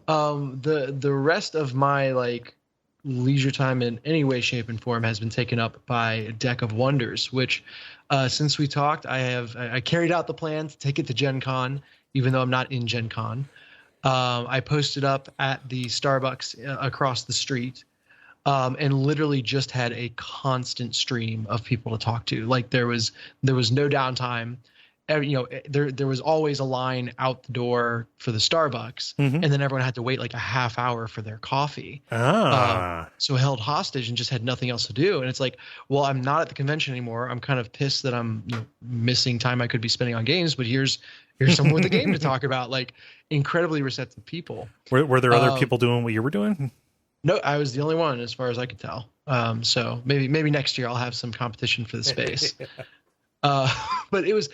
The rest of my like leisure time in any way, shape, and form has been taken up by Deck of Wonders, which since we talked, I carried out the plan to take it to Gen Con, even though I'm not in Gen Con. I posted up at the Starbucks across the street, and literally just had a constant stream of people to talk to. Like there was no downtime. There was always a line out the door for the Starbucks, and then everyone had to wait like a half hour for their coffee. So held hostage and just had nothing else to do. And it's like, well, I'm not at the convention anymore. I'm kind of pissed that I'm missing time I could be spending on games, but here's someone with a game to talk about. Like incredibly receptive people. Were there other people doing what you were doing? No, I was the only one as far as I could tell. So maybe next year I'll have some competition for the space. But it was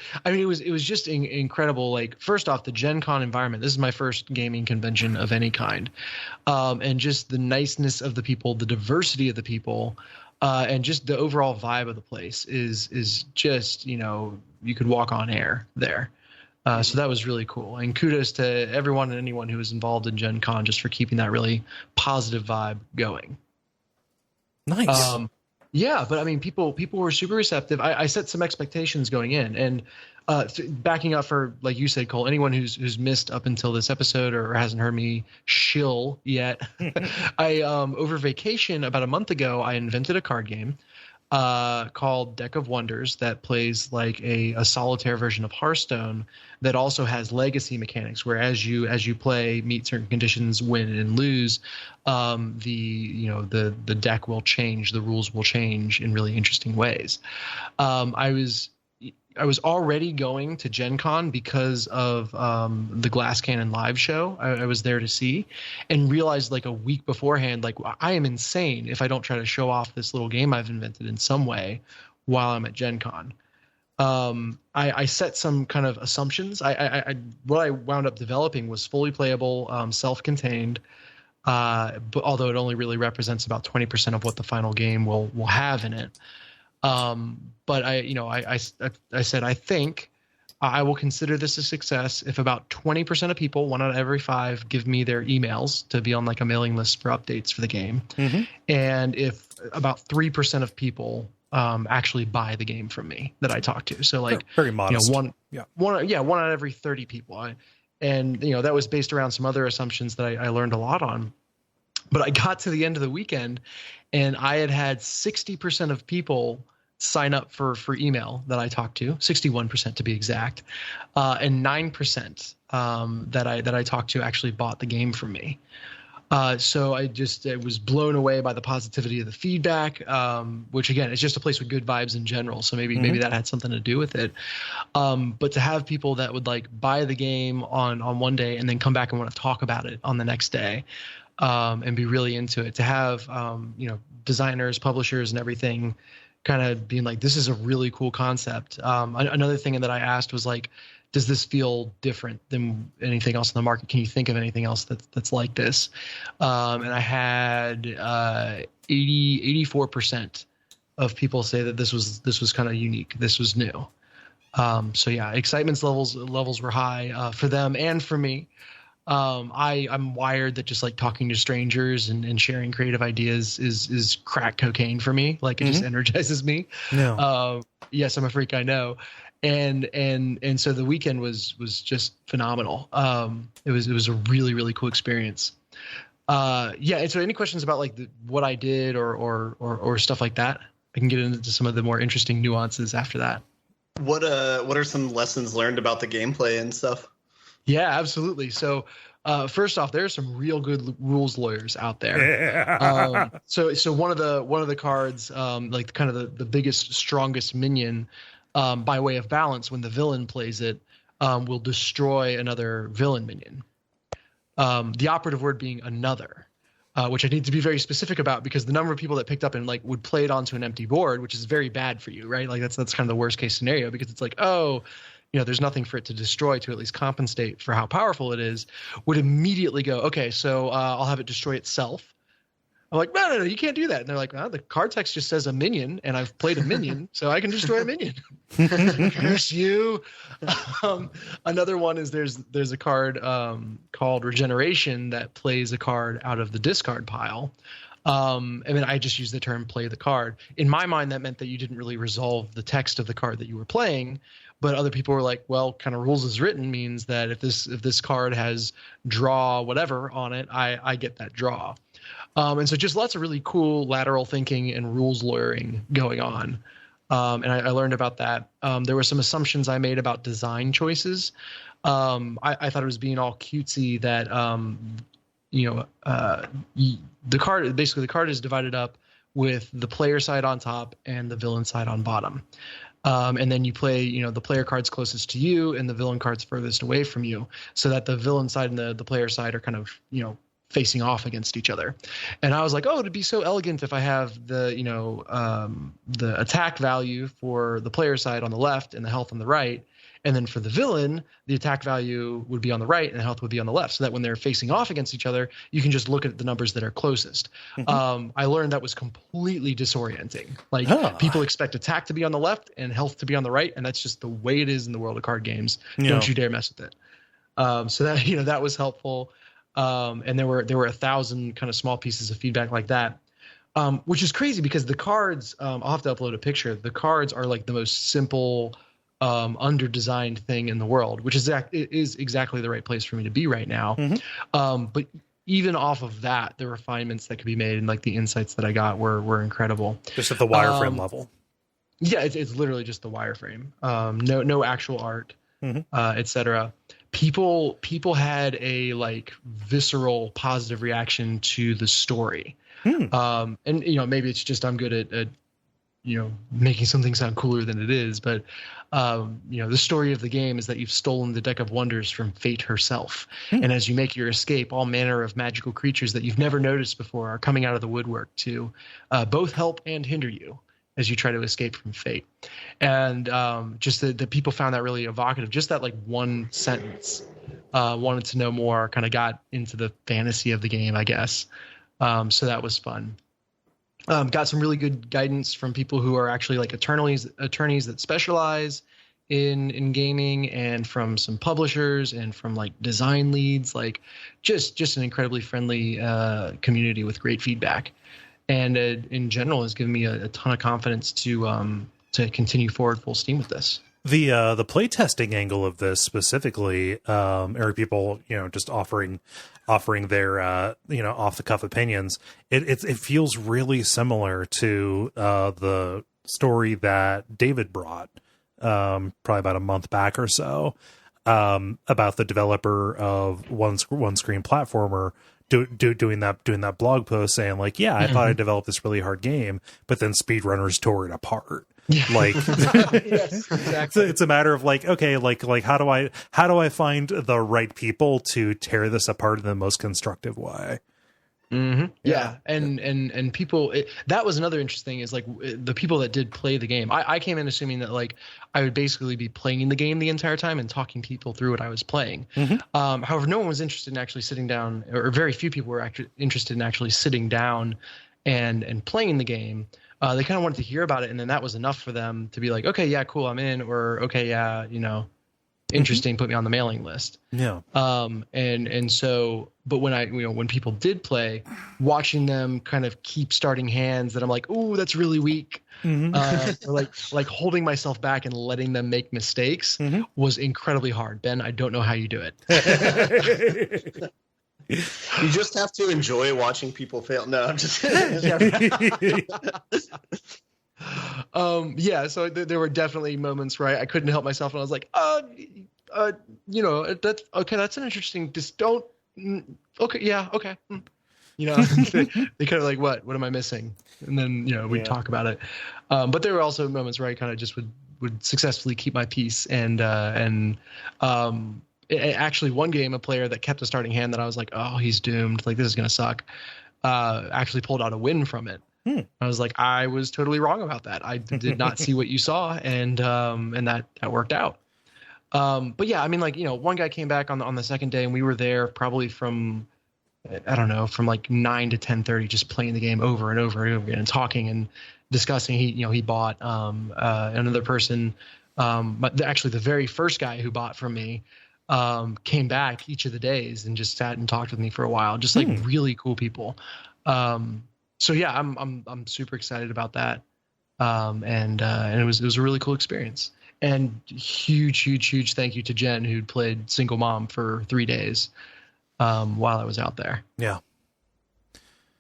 just incredible. Like first off, the Gen Con environment. This is my first gaming convention of any kind, and just the niceness of the people, the diversity of the people, and just the overall vibe of the place is just you could walk on air there. So that was really cool. And kudos to everyone and anyone who was involved in Gen Con just for keeping that really positive vibe going. Nice. Yeah, but I mean, people were super receptive. I set some expectations going in, and backing up for, like you said, Kole, anyone who's missed up until this episode or hasn't heard me shill yet, I over vacation about a month ago, I invented a card game called Deck of Wonders that plays like a solitaire version of Hearthstone that also has legacy mechanics where as you play, meet certain conditions, win and lose, the deck will change, the rules will change in really interesting ways. I was already going to Gen Con because of the Glass Cannon live show I was there to see, and realized like a week beforehand, like I am insane if I don't try to show off this little game I've invented in some way while I'm at Gen Con. I set some kind of assumptions. What I wound up developing was fully playable, self-contained, but although it only really represents about 20% of what the final game will have in it. But I said, I think I will consider this a success if about 20% of people, 1 out of every 5, give me their emails to be on like a mailing list for updates for the game. And if about 3% of people actually buy the game from me that I talk to. So like very modest. One out of every 30 people. And that was based around some other assumptions that I learned a lot on. But I got to the end of the weekend and I had 60% of people sign up for able that I talked to, 61% to be exact, and 9% that I talked to actually bought the game from me. So I was blown away by the positivity of the feedback, which again, it's just a place with good vibes in general. So maybe that had something to do with it. But to have people that would like buy the game on one day and then come back and want to talk about it on the next day, and be really into it, to have, designers, publishers and everything kind of being like, this is a really cool concept. Another thing that I asked was like, does this feel different than anything else in the market? Can you think of anything else that's like this? And I had 84% of people say that this was kind of unique. This was new. So yeah, excitement levels were high for them and for me. I'm wired that just like talking to strangers and sharing creative ideas is crack cocaine for me. Like it just energizes me. No. Yes, I'm a freak, I know. And so the weekend was just phenomenal. It was a really, really cool experience. And so any questions about like what I did or stuff like that? I can get into some of the more interesting nuances after that. What are some lessons learned about the gameplay and stuff? Yeah, absolutely. So, first off, there are some real good rules lawyers out there. Yeah. So one of the cards, like kind of the biggest, strongest minion, by way of balance, when the villain plays it, will destroy another villain minion. The operative word being another, which I need to be very specific about because the number of people that picked up and like would play it onto an empty board, which is very bad for you, right? Like that's kind of the worst case scenario because it's like, oh, there's nothing for it to destroy to at least compensate for how powerful it is, would immediately go, okay, so I'll have it destroy itself. I'm like, no, you can't do that. And they're like, well, the card text just says a minion, and I've played a minion, so I can destroy a minion. Curse you. Another one is there's a card called Regeneration that plays a card out of the discard pile. I mean, I just use the term play the card. In my mind, that meant that you didn't really resolve the text of the card that you were playing. But other people were like, well, kind of rules as written means that if this card has draw whatever on it, I get that draw. And so just lots of really cool lateral thinking and rules lawyering going on. And I learned about that. There were some assumptions I made about design choices. I thought it was being all cutesy that, the card is divided up with the player side on top and the villain side on bottom. And then you play, the player cards closest to you and the villain cards furthest away from you so that the villain side and the player side are kind of, facing off against each other. And I was like, oh, it'd be so elegant if I have the attack value for the player side on the left and the health on the right. And then for the villain, the attack value would be on the right and the health would be on the left so that when they're facing off against each other, you can just look at the numbers that are closest. Mm-hmm. I learned that was completely disorienting. Like people expect attack to be on the left and health to be on the right. And that's just the way it is in the world of card games. Yeah. Don't you dare mess with it. So that, that was helpful. And there were 1,000 kind of small pieces of feedback like that, which is crazy because the cards, I'll have to upload a picture. The cards are like the most simple, under-designed thing in the world, which is exactly the right place for me to be right now. Mm-hmm. But even off of that, the refinements that could be made and like the insights that I got were incredible. Just at the wireframe level. Yeah, it's literally just the wireframe. No actual art, etc. People had a like visceral positive reaction to the story. And maybe it's just I'm good at making something sound cooler than it is, but the story of the game is that you've stolen the deck of wonders from Fate herself. And as you make your escape, all manner of magical creatures that you've never noticed before are coming out of the woodwork to both help and hinder you as you try to escape from fate. And just the people found that really evocative. Just that like one sentence, wanted to know more, kind of got into the fantasy of the game, I guess. So that was fun. Got some really good guidance from people who are actually like attorneys that specialize in gaming, and from some publishers and from like design leads, like just an incredibly friendly community with great feedback. And in general has given me a ton of confidence to continue forward full steam with this. The playtesting angle of this specifically, are people just offering their off the cuff opinions. It feels really similar to the story that David brought probably about a month back or so, about the developer of one screen platformer doing that blog post saying like, yeah, I thought I developed this really hard game, but then speedrunners tore it apart. Yeah. Like, yes, exactly. It's a matter of like, okay, like how do I find the right people to tear this apart in the most constructive way? Mm-hmm. Yeah. And people, that was another interesting thing is like the people that did play the game. I came in assuming that like I would basically be playing the game the entire time and talking people through what I was playing. However, no one was interested in actually sitting down, or very few people were actually interested in actually sitting down and playing the game. They kind of wanted to hear about it, and then that was enough for them to be like, okay, yeah, cool, I'm in, or okay, yeah, interesting, put me on the mailing list. Yeah. And so, but when people did play, watching them kind of keep starting hands that I'm like, oh, that's really weak. Or like holding myself back and letting them make mistakes was incredibly hard. Ben, I don't know how you do it. You just have to enjoy watching people fail. No, I'm just kidding. So there were definitely moments where I couldn't help myself, and I was like, that's okay. That's an interesting. Just don't. Okay, yeah, okay. They kind of like, what am I missing? And then we'd talk about it. But there were also moments where I kind of just would successfully keep my peace and actually one game, a player that kept a starting hand that I was like, oh, he's doomed. Like, this is gonna suck. Actually pulled out a win from it. I was like, I was totally wrong about that. I did not see what you saw, and that worked out. But yeah, I mean, like, one guy came back on the second day, and we were there probably from, I don't know, from like 9 to 10:30, just playing the game over and over and over again and talking and discussing. He bought another person. Actually, the very first guy who bought from me came back each of the days and just sat and talked with me for a while. Just like really cool people. So yeah, I'm super excited about that. And it was a really cool experience. And huge thank you to Jen, who'd played single mom for 3 days while I was out there. Yeah.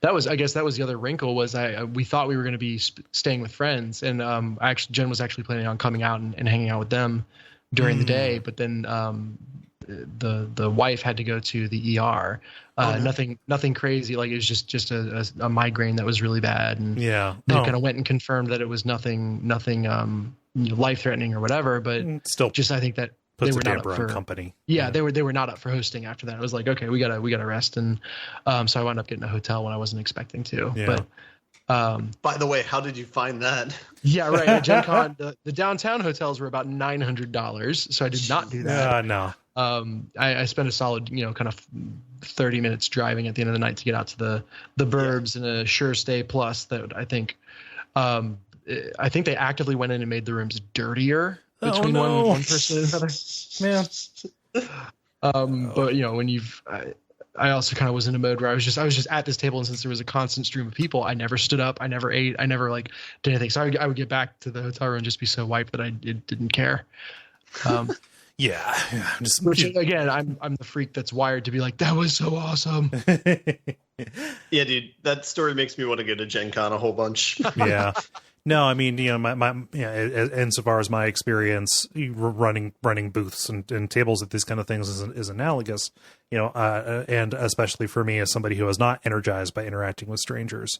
I guess that was the other wrinkle was we thought we were going to be staying with friends, and Jen was actually planning on coming out and hanging out with them during the day, but then the wife had to go to the ER. Nothing crazy. Like, it was just a migraine that was really bad, and they kind of went and confirmed that it was nothing life threatening or whatever. But still, just I think that puts they were a not damper up for on company. Yeah, they were not up for hosting after that. I was like, okay, we gotta rest, and so I wound up getting a hotel when I wasn't expecting to. Yeah. But by the way, how did you find that? Yeah, right. At Gen Con, the downtown hotels were about $900, so I did not do that. No. I spent a solid, kind of 30 minutes driving at the end of the night to get out to the burbs in a Sure Stay Plus that I think they actively went in and made the rooms dirtier between one person and another. Man. But when I also kind of was in a mode where I was just at this table, and since there was a constant stream of people, I never stood up, I never ate, I never did anything. So I would get back to the hotel room and just be so wiped that I didn't care. Yeah. Which again, I'm the freak that's wired to be like, that was so awesome. Yeah, dude, that story makes me want to go to Gen Con a whole bunch. Yeah. No, I mean, insofar as my experience running booths and tables at these kind of things is analogous, and especially for me as somebody who is not energized by interacting with strangers.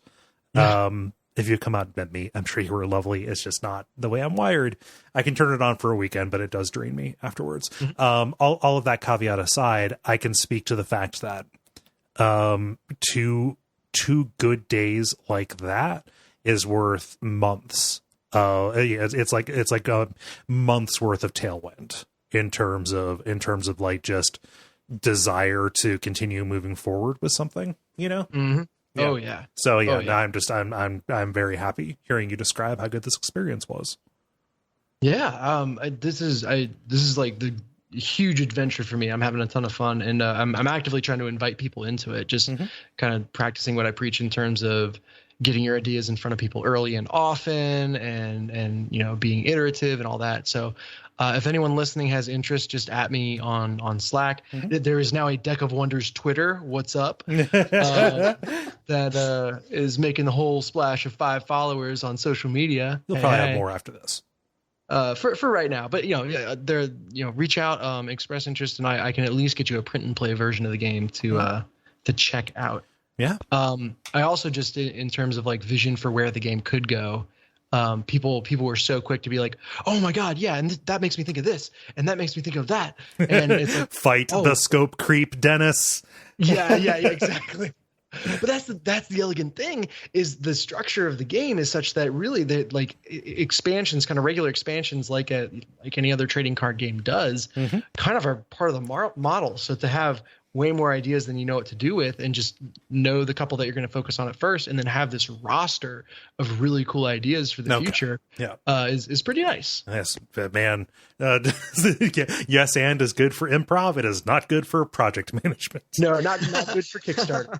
If you come out and met me, I'm sure you were lovely. It's just not the way I'm wired. I can turn it on for a weekend, but it does drain me afterwards. All of that caveat aside, I can speak to the fact that two good days like that is worth months. It's like a month's worth of tailwind in terms of like just desire to continue moving forward with something, Mm-hmm. Yeah. Oh yeah. So I'm very happy hearing you describe how good this experience was. Yeah. This is like the huge adventure for me. I'm having a ton of fun, and I'm actively trying to invite people into it. Just kind of practicing what I preach in terms of getting your ideas in front of people early and often, and being iterative and all that. So if anyone listening has interest, just at me on Slack. There is now a Deck of Wonders Twitter. What's up? That is making the whole splash of 5 followers on social media. You'll probably have more after this. For right now, but reach out, express interest, and I can at least get you a print and play version of the game to check out. Yeah. I also just in terms of like vision for where the game could go. People were so quick to be like, oh my God, yeah, and that makes me think of this, and that makes me think of that, and it's like, fight the scope creep, Dennis. Yeah, exactly. But that's the elegant thing is the structure of the game is such that really the like expansions, kind of regular expansions, like any other trading card game does, kind of are part of the model. So to have way more ideas than you know what to do with, and just know the couple that you're going to focus on at first, and then have this roster of really cool ideas for the future, is pretty nice. Yes, man. Yes, and is good for improv. It is not good for project management. No, not good for Kickstarter.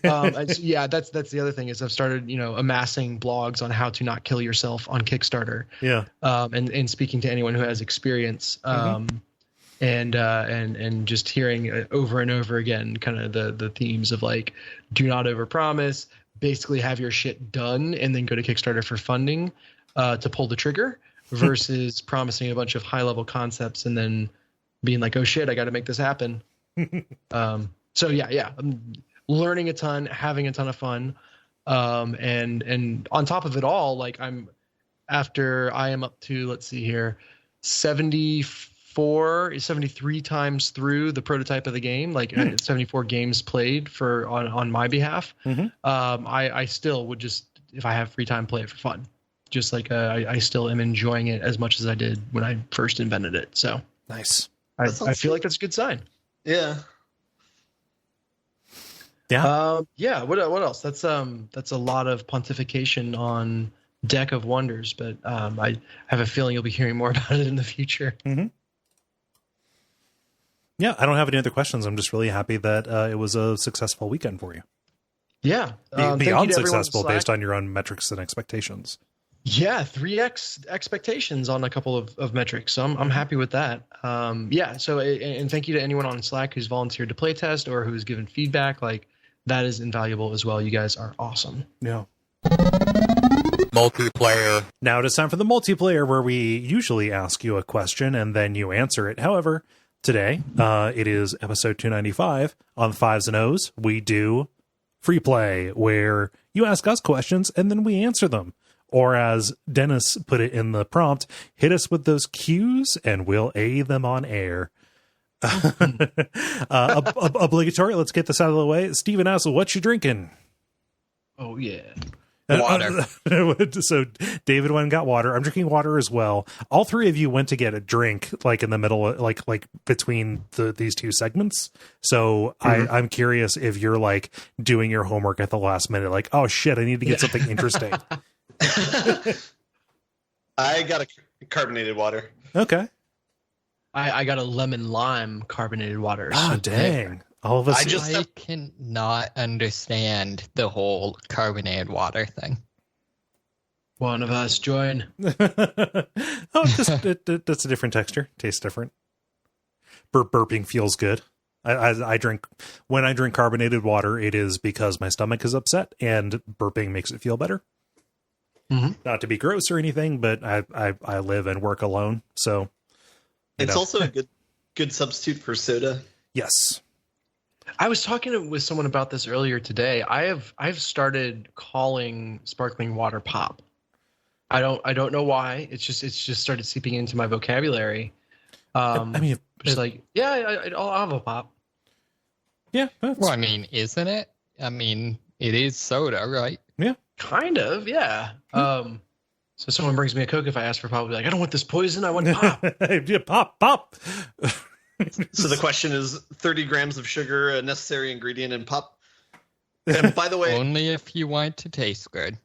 That's the other thing is I've started amassing blogs on how to not kill yourself on Kickstarter. Yeah. And speaking to anyone who has experience. And just hearing over and over again kind of the themes of like, do not overpromise, basically have your shit done and then go to Kickstarter for funding to pull the trigger versus promising a bunch of high level concepts and then being like, oh shit, I got to make this happen. So yeah, I'm learning a ton, having a ton of fun. And on top of it all, like I am up to, let's see here, 73 times through the prototype of the game, like 74 games played on my behalf. I still would just, if I have free time, play it for fun. Just like I still am enjoying it as much as I did when I first invented it. So nice. I feel like that's a good sign. Yeah. Yeah. What else? That's a lot of pontification on Deck of Wonders, but I have a feeling you'll be hearing more about it in the future. Yeah, I don't have any other questions. I'm just really happy that it was a successful weekend for you. Yeah. Beyond successful based on your own metrics and expectations. Yeah, 3x expectations on a couple of metrics. So I'm happy with that. Yeah. So, and thank you to anyone on Slack who's volunteered to play test or who's given feedback. Like, that is invaluable as well. You guys are awesome. Yeah. Multiplayer. Now it is time for the multiplayer, where we usually ask you a question and then you answer it. However, today, it is episode 295 on Fives and O's. We do free play, where you ask us questions and then we answer them. Or as Dennis put it in the prompt, hit us with those cues and we'll A them on air. Obligatory. Let's get this out of the way. Steven asks, what you drinking? Oh, yeah. Water. So David went and got water. I'm drinking water as well. All three of you went to get a drink, like in the middle, like between these two segments. So I'm curious if you're like doing your homework at the last minute, like, oh shit, I need to get something interesting. I got a carbonated water. Okay. I got a lemon lime carbonated water. Oh, dang. All of us. I cannot understand the whole carbonated water thing. One of us join. That's a different texture. Tastes different. Burping feels good. I drink, when I drink carbonated water, it is because my stomach is upset, and burping makes it feel better. Not to be gross or anything, but I live and work alone, so it's also a good substitute for soda. Yes. I was talking with someone about this earlier today. I've started calling sparkling water pop. I don't know why. It's just started seeping into my vocabulary. I mean, it's like, yeah, I'll have a pop. Yeah. Well, I mean, isn't it? I mean, it is soda, right? Yeah. Kind of, yeah. So someone brings me a Coke, if I ask for pop, I'll be like, I don't want this poison, I want pop. Yeah, pop. So the question is, 30 grams of sugar, a necessary ingredient in pop? And by the way... Only if you want to taste good.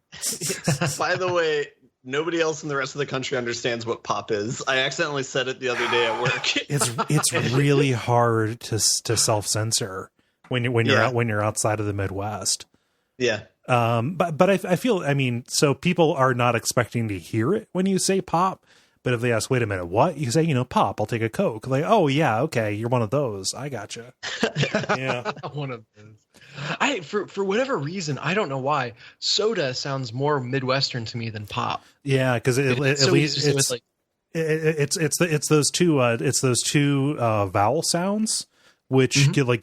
By the way, nobody else in the rest of the country understands what pop is. I accidentally said it the other day at work. It's really hard to self-censor when you're outside of the Midwest. Yeah. But I feel, I mean, so people are not expecting to hear it when you say pop, but if they ask, wait a minute, what? You say, pop, I'll take a Coke. Like, oh yeah, okay, you're one of those. I gotcha. Yeah. One of those. For whatever reason, I don't know why, soda sounds more Midwestern to me than pop. Yeah, because at least it's those two vowel sounds, which give a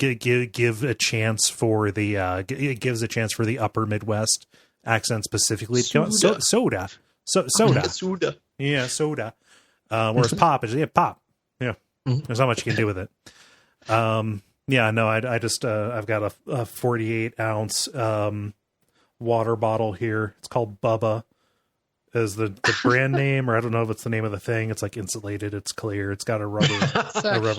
chance for it gives a chance for the upper Midwest accent specifically to come out. Soda. Yeah, soda. Whereas pop is pop. Yeah. There's not much you can do with it. Yeah, no, I just I've got a 48 ounce water bottle here. It's called Bubba as the brand name, or I don't know if it's the name of the thing. It's like insulated. It's clear. It's got a rubber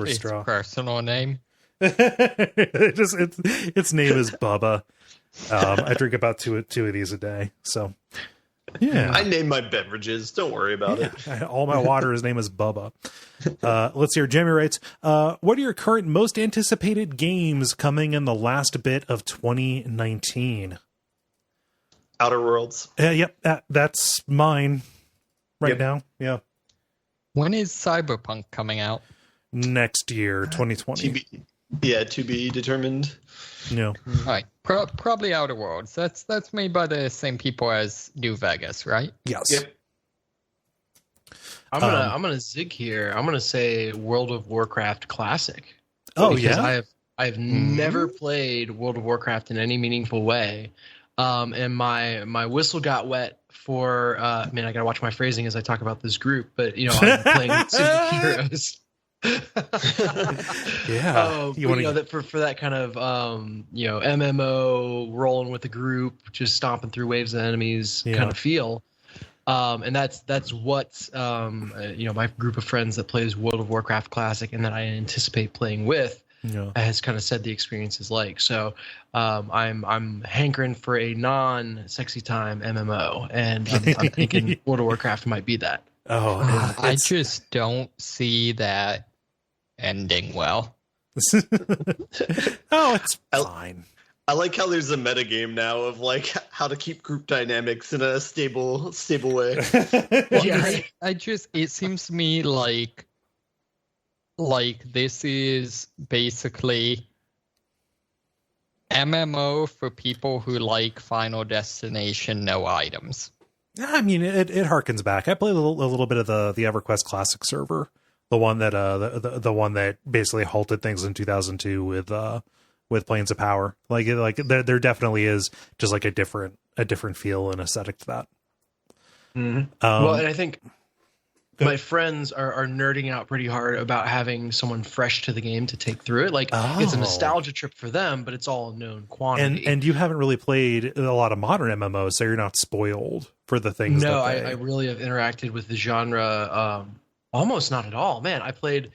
straw. Its personal name. Its name is Bubba. I drink about two of these a day. So yeah, I name my beverages. Don't worry about it. All my water, his name is Bubba. Let's hear. Jamie writes, what are your current most anticipated games coming in the last bit of 2019? Outer Worlds. Yep, that's mine right now. Yeah. When is Cyberpunk coming out? Next year, 2020. To be determined. No. Right. Probably Outer Worlds. That's made by the same people as New Vegas, right? Yes. Yep. I'm gonna zig here. I'm gonna say World of Warcraft Classic. Oh because yeah, I have never played World of Warcraft in any meaningful way, and my whistle got wet for. I mean, I gotta watch my phrasing as I talk about this group, but I'm playing superheroes. Yeah, that for that kind of MMO rolling with the group, just stomping through waves of enemies kind of feel. And that's what my group of friends that plays World of Warcraft Classic and that I anticipate playing with has kind of said the experience is like. So I'm hankering for a non-sexy time MMO, and I'm thinking World of Warcraft might be that. Oh, I just don't see that ending well. Oh, it's fine. I like how there's a metagame now of like how to keep group dynamics in a stable way. It seems to me like this is basically MMO for people who like Final Destination, no items. I mean, it harkens back. I played a little bit of the EverQuest Classic server, the one that the one that basically halted things in 2002 with Planes of Power. Like there definitely is just like a different feel and aesthetic to that. Mm-hmm. Well, and I think my friends are nerding out pretty hard about having someone fresh to the game to take through it. Like it's a nostalgia trip for them, but it's all known quantity. And you haven't really played a lot of modern MMOs, so you're not spoiled for the things. No, I really have interacted with the genre almost not at all. Man, I played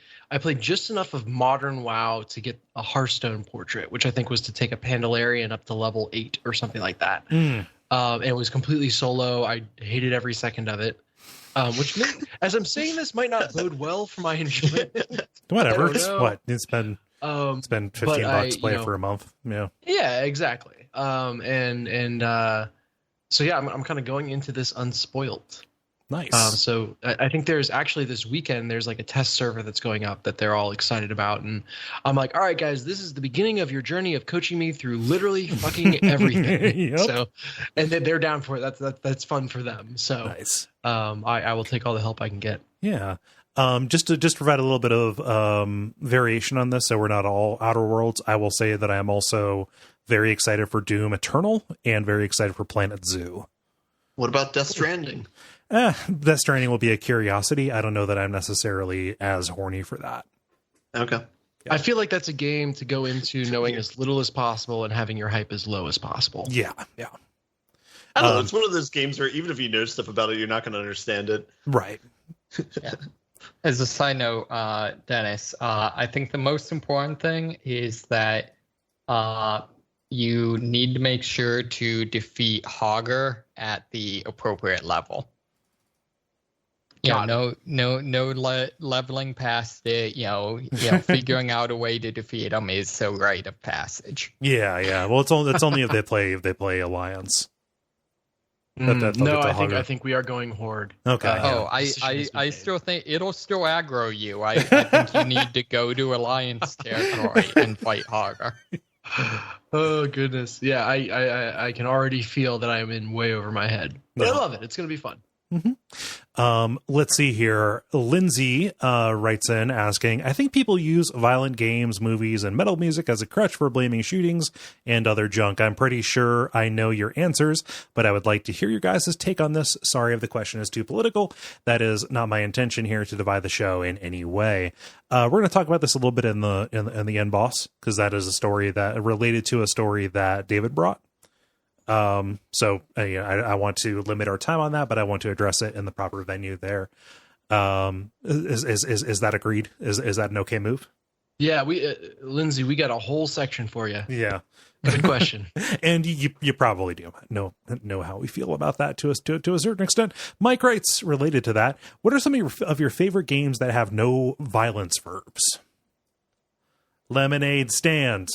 just enough of modern WoW to get a Hearthstone portrait, which I think was to take a Pandalarian up to level 8 or something like that. And it was completely solo. I hated every second of it. Which, as I'm saying this, might not bode well for my enjoyment. Whatever. It's been $15 to play for a month. Yeah, exactly. So yeah, I'm kind of going into this unspoiled. Nice. So I think there's actually this weekend, there's like a test server that's going up that they're all excited about. And I'm like, all right, guys, this is the beginning of your journey of coaching me through literally fucking everything. Yep. So, and they're down for it. That's fun for them. So nice. I will take all the help I can get. Yeah. Just to provide a little bit of variation on this, so we're not all Outer Worlds, I will say that I am also very excited for Doom Eternal and very excited for Planet Zoo. What about Death Stranding? Death Stranding will be a curiosity. I don't know that I'm necessarily as horny for that. Okay. Yeah. I feel like that's a game to go into knowing as little as possible and having your hype as low as possible. Yeah. I don't know. It's one of those games where even if you know stuff about it, you're not going to understand it. Right. Yeah. As a side note, Dennis, I think the most important thing is that you need to make sure to defeat Hogger at the appropriate level. No leveling past it. Figuring out a way to defeat them is a rite of passage. Yeah. Well, it's only if they play Alliance. I think we are going Horde. Okay. I still think it'll still aggro you. I think you need to go to Alliance territory and fight Hogger. Oh goodness, yeah. I can already feel that I am in way over my head. But I love it. It's gonna be fun. Mm-hmm. Let's see here. Lindsay writes in asking, I think people use violent games, movies, and metal music as a crutch for blaming shootings and other junk. I'm pretty sure I know your answers, but I would like to hear your guys' take on this. Sorry if the question is too political. That is not my intention here to divide the show in any way. We're going to talk about this a little bit in the end boss, because that is a story that related to a story that David brought. So I want to limit our time on that, but I want to address it in the proper venue there. Is that agreed? Is that an okay move? Yeah, Lindsay, we got a whole section for you. Yeah. Good question. And you probably do know how we feel about that to a certain extent. Mike writes, related to that, what are some of your favorite games that have no violence verbs? Lemonade Stand.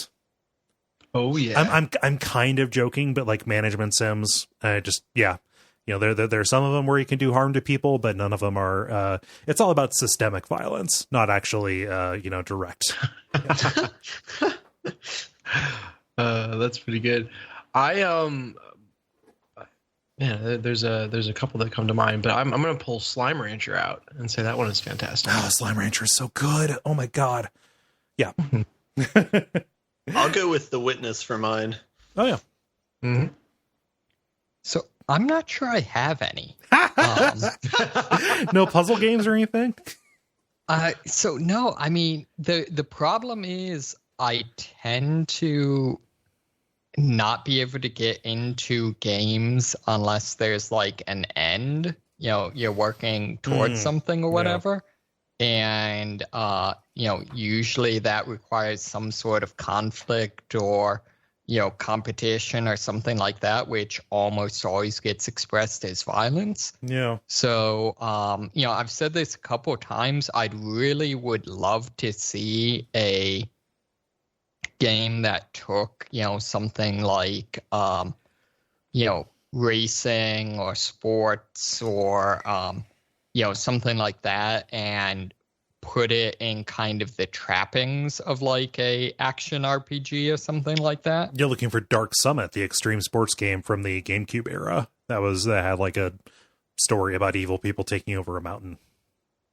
Oh yeah. I'm kind of joking, but like management sims, there are some of them where you can do harm to people, but none of them are. It's all about systemic violence, not actually direct. That's pretty good. Man, there's a couple that come to mind, but I'm gonna pull Slime Rancher out and say that one is fantastic. Oh, Slime Rancher is so good. Oh my god. Yeah. I'll go with The Witness for mine. Oh yeah. Mm-hmm. So I'm not sure I have any. No puzzle games or anything? So no, I mean the problem is I tend to not be able to get into games unless there's like an end. You know, you're working towards something or whatever. And usually that requires some sort of conflict or competition or something like that, which almost always gets expressed as violence. Yeah. So, I've said this a couple of times. I really would love to see a game that took, something like, racing or sports or, something like that and put it in kind of the trappings of like a action RPG or something like that. You're looking for Dark Summit, the extreme sports game from the GameCube era. That had like a story about evil people taking over a mountain.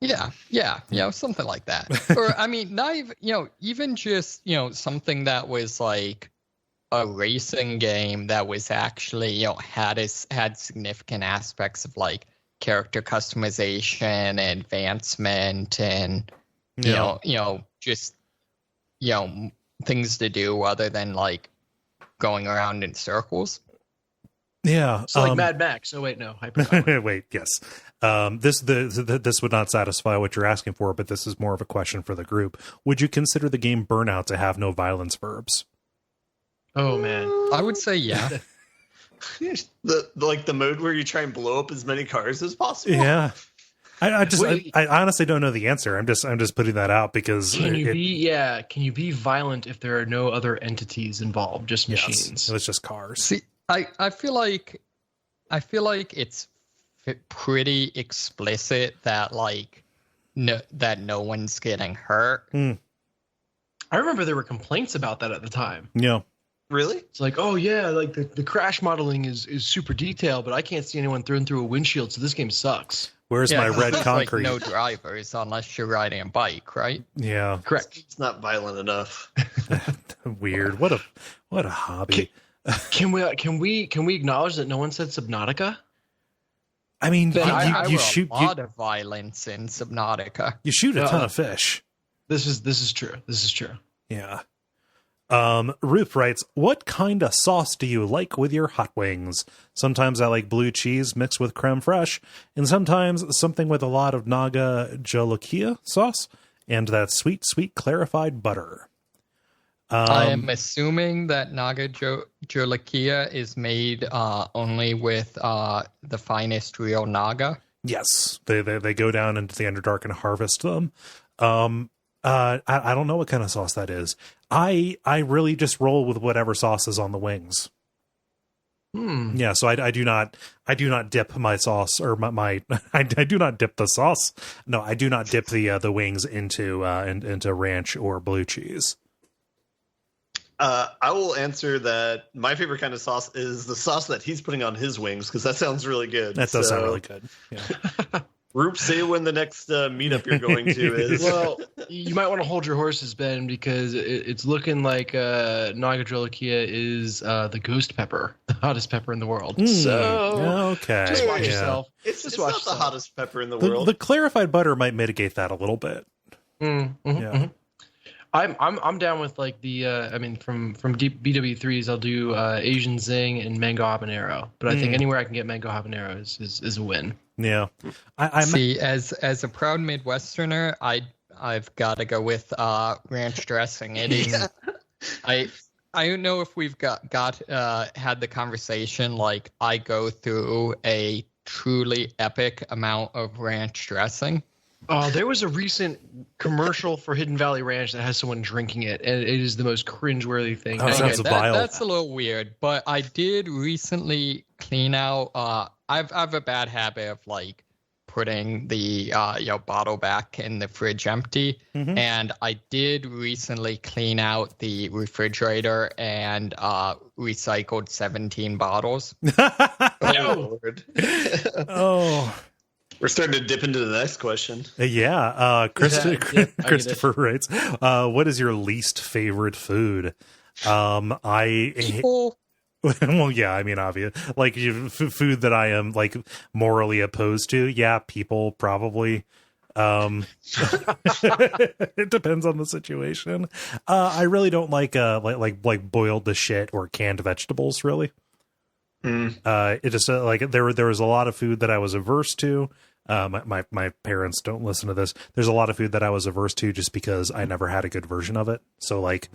Yeah, something like that. Or I mean, not even, even just, something that was like a racing game that was actually, had significant aspects of like character customization, advancement, and just things to do other than like going around in circles. Yeah, it's like Mad Max. Oh wait, no. Wait, yes. This would not satisfy what you're asking for, but this is more of a question for the group. Would you consider the game Burnout to have no violence verbs? Oh man, I would say yeah. the mode where you try and blow up as many cars as possible. Yeah. I honestly don't know the answer. I'm just putting that out because can you be violent if there are no other entities involved, just machines? It's just cars. See, I feel like it's pretty explicit that like no one's getting hurt. I remember there were complaints about that at the time. Yeah. Really? It's like, oh yeah, like the crash modeling is super detailed, but I can't see anyone thrown through a windshield, so this game sucks. Where's my red concrete? Like no drivers unless you're riding a bike, right? Yeah. Correct. It's not violent enough. Weird. What a hobby. Can we acknowledge that no one said Subnautica? I mean, you shoot a lot of violence in Subnautica. You shoot a ton of fish. This is true. This is true. Yeah. Ruth writes, what kind of sauce do you like with your hot wings? Sometimes I like blue cheese mixed with creme fraiche, and sometimes something with a lot of Naga Jolokia sauce and that sweet clarified butter. I am assuming that Naga Jolokia is made only with the finest real Naga. Yes, they go down into the Underdark and harvest them. I don't know what kind of sauce that is. I really just roll with whatever sauce is on the wings. Yeah, so I do not dip my sauce or my I do not dip the sauce. No, I do not dip the wings into ranch or blue cheese. I will answer that my favorite kind of sauce is the sauce that he's putting on his wings, because that sounds really good. That does sound really good. Yeah. Roop, say when the next meetup you're going to is. Well, you might want to hold your horses, Ben, because it's looking like Naga Jolokia is the ghost pepper, the hottest pepper in the world. So okay, just watch yourself. It's just not watch the hottest pepper in the world. world. The clarified butter might mitigate that a little bit. Mm-hmm. I'm down with like the from BW3s I'll do Asian Zing and mango habanero, but I think anywhere I can get mango habanero is a win. Yeah, see, as a proud Midwesterner, I've got to go with ranch dressing. I don't know if we've had the conversation. Like, I go through a truly epic amount of ranch dressing. There was a recent commercial for Hidden Valley Ranch that has someone drinking it, and it is the most cringeworthy thing. Sounds vile. That's a little weird, but I did recently clean out. I have a bad habit of like putting the bottle back in the fridge empty. Mhm. And I did recently clean out the refrigerator and recycled 17 bottles. Oh, Lord. Oh. We're starting to dip into the next question. Yeah. Christopher it. writes, what is your least favorite food? People. Well, yeah, I mean, obvious. Like, food that I am, like, morally opposed to. Yeah, people, probably. It depends on the situation. I really don't like boiled to shit or canned vegetables, really. It just, like, there was a lot of food that I was averse to. My parents don't listen to this. There's a lot of food that I was averse to just because I never had a good version of it. So, like,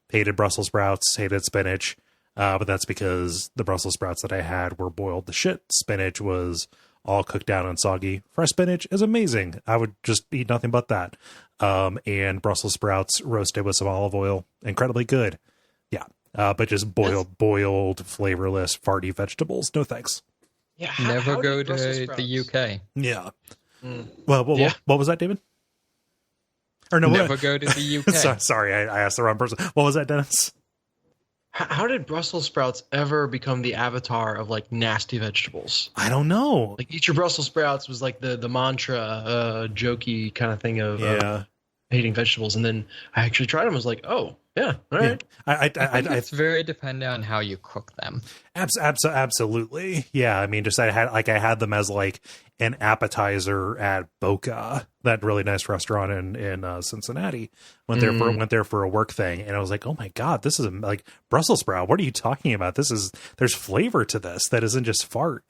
hated Brussels sprouts, hated spinach. But that's because the Brussels sprouts that I had were boiled to shit. Spinach was all cooked down and soggy. Fresh spinach is amazing. I would just eat nothing but that. And Brussels sprouts roasted with some olive oil, incredibly good. Yeah. But just boiled, flavorless, farty vegetables. No thanks. Yeah, Never how go did to Brussels the sprouts- UK. Yeah. Mm. Well, Yeah. what was that, David? Or no, Never go to the UK. sorry, I asked the wrong person. What was that, Dennis? How did Brussels sprouts ever become the avatar of like nasty vegetables? I don't know. Like eat your Brussels sprouts was like the mantra, jokey kind of thing of hating vegetables, and then I actually tried them. I was like, oh yeah, all right. I think it's very dependent on how you cook them. Absolutely. Yeah, I mean, just I had them as like an appetizer at Boca, that really nice restaurant in Cincinnati. Went there for a work thing, and I was like, oh my god, this is like Brussels sprout. What are you talking about? There's flavor to this that isn't just fart.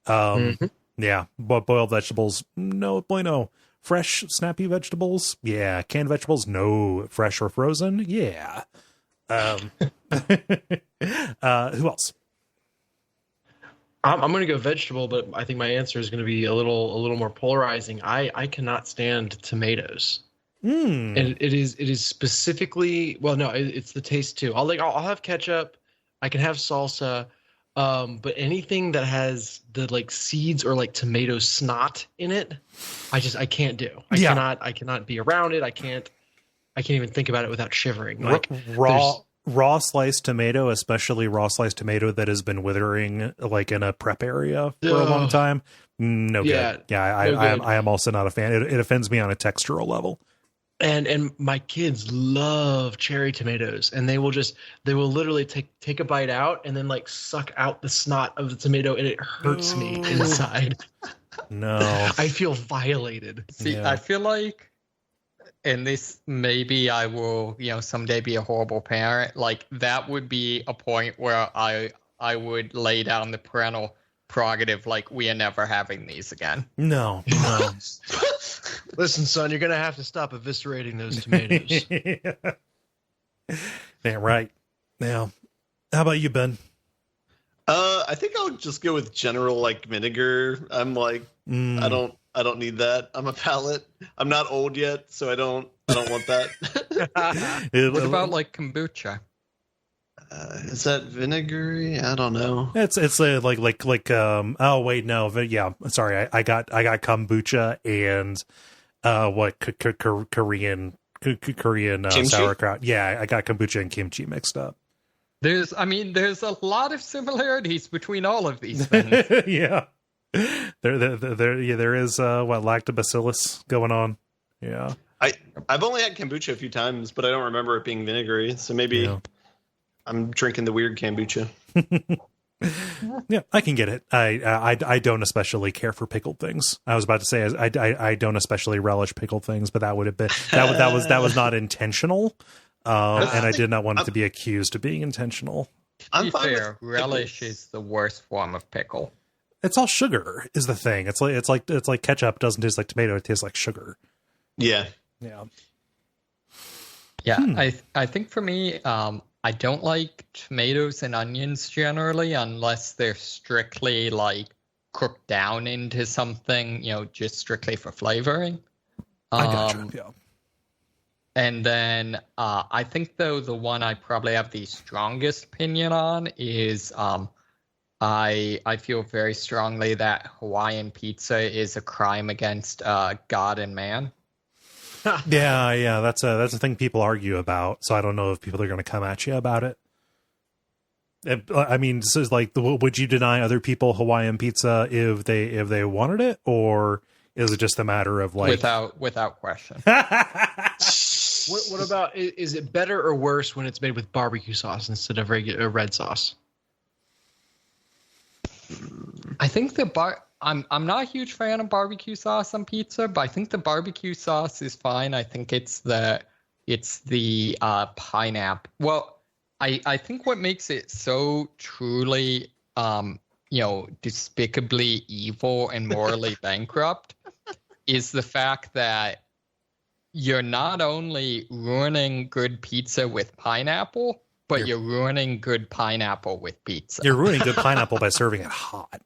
Yeah, but boiled vegetables, no bueno. Fresh, snappy vegetables, yeah. Canned vegetables, no. Fresh or frozen, yeah. Who else? I'm going to go vegetable, but I think my answer is going to be a little more polarizing. I cannot stand tomatoes. And it is specifically, well, no, it's the taste too. I'll have ketchup. I can have salsa. But anything that has the like seeds or like tomato snot in it, I can't do. I cannot be around it. I can't even think about it without shivering. Like raw sliced tomato, especially raw sliced tomato that has been withering like in a prep area for a long time. No good. Yeah, I am also not a fan. It offends me on a textural level. And my kids love cherry tomatoes, and they will literally take a bite out and then like suck out the snot of the tomato, and it hurts me inside. No, I feel violated. See, I feel like, and this maybe I will, someday be a horrible parent. Like that would be a point where I would lay down the parental prerogative, like we are never having these again. No. Listen, son, you're gonna have to stop eviscerating those tomatoes. Yeah, right. Now, how about you, Ben? I think I'll just go with general like vinegar. I'm like, I don't need that. I'm a palate. I'm not old yet, so I don't want that. What about like kombucha? Is that vinegary? I don't know. It's like oh wait, no, yeah, sorry, I got kombucha and Korean sauerkraut. Yeah, I got kombucha and kimchi mixed up. There's a lot of similarities between all of these things. Yeah, there is lactobacillus going on. Yeah, I've only had kombucha a few times, but I don't remember it being vinegary. So maybe I'm drinking the weird kombucha. Yeah, I can get it. I don't especially care for pickled things. I was about to say I don't especially relish pickled things, but that would have been that was not intentional, and I did not want it to be accused of being intentional. To be fair, relish is the worst form of pickle. It's all sugar is the thing. It's like ketchup doesn't taste like tomato. It tastes like sugar. Yeah. I think for me, I don't like tomatoes and onions generally unless they're strictly like cooked down into something, just strictly for flavoring. I gotcha. Yeah. And then I think though the one I probably have the strongest opinion on is I feel very strongly that Hawaiian pizza is a crime against God and man. Yeah, that's a thing people argue about. So I don't know if people are going to come at you about it. I mean, this is like, would you deny other people Hawaiian pizza if they wanted it, or is it just a matter of like without question? What about, is it better or worse when it's made with barbecue sauce instead of regular red sauce? I think I'm not a huge fan of barbecue sauce on pizza, but I think the barbecue sauce is fine. I think it's the pineapple. Well, I think what makes it so truly, despicably evil and morally bankrupt is the fact that you're not only ruining good pizza with pineapple, but you're ruining good pineapple with pizza. You're ruining good pineapple by serving it hot.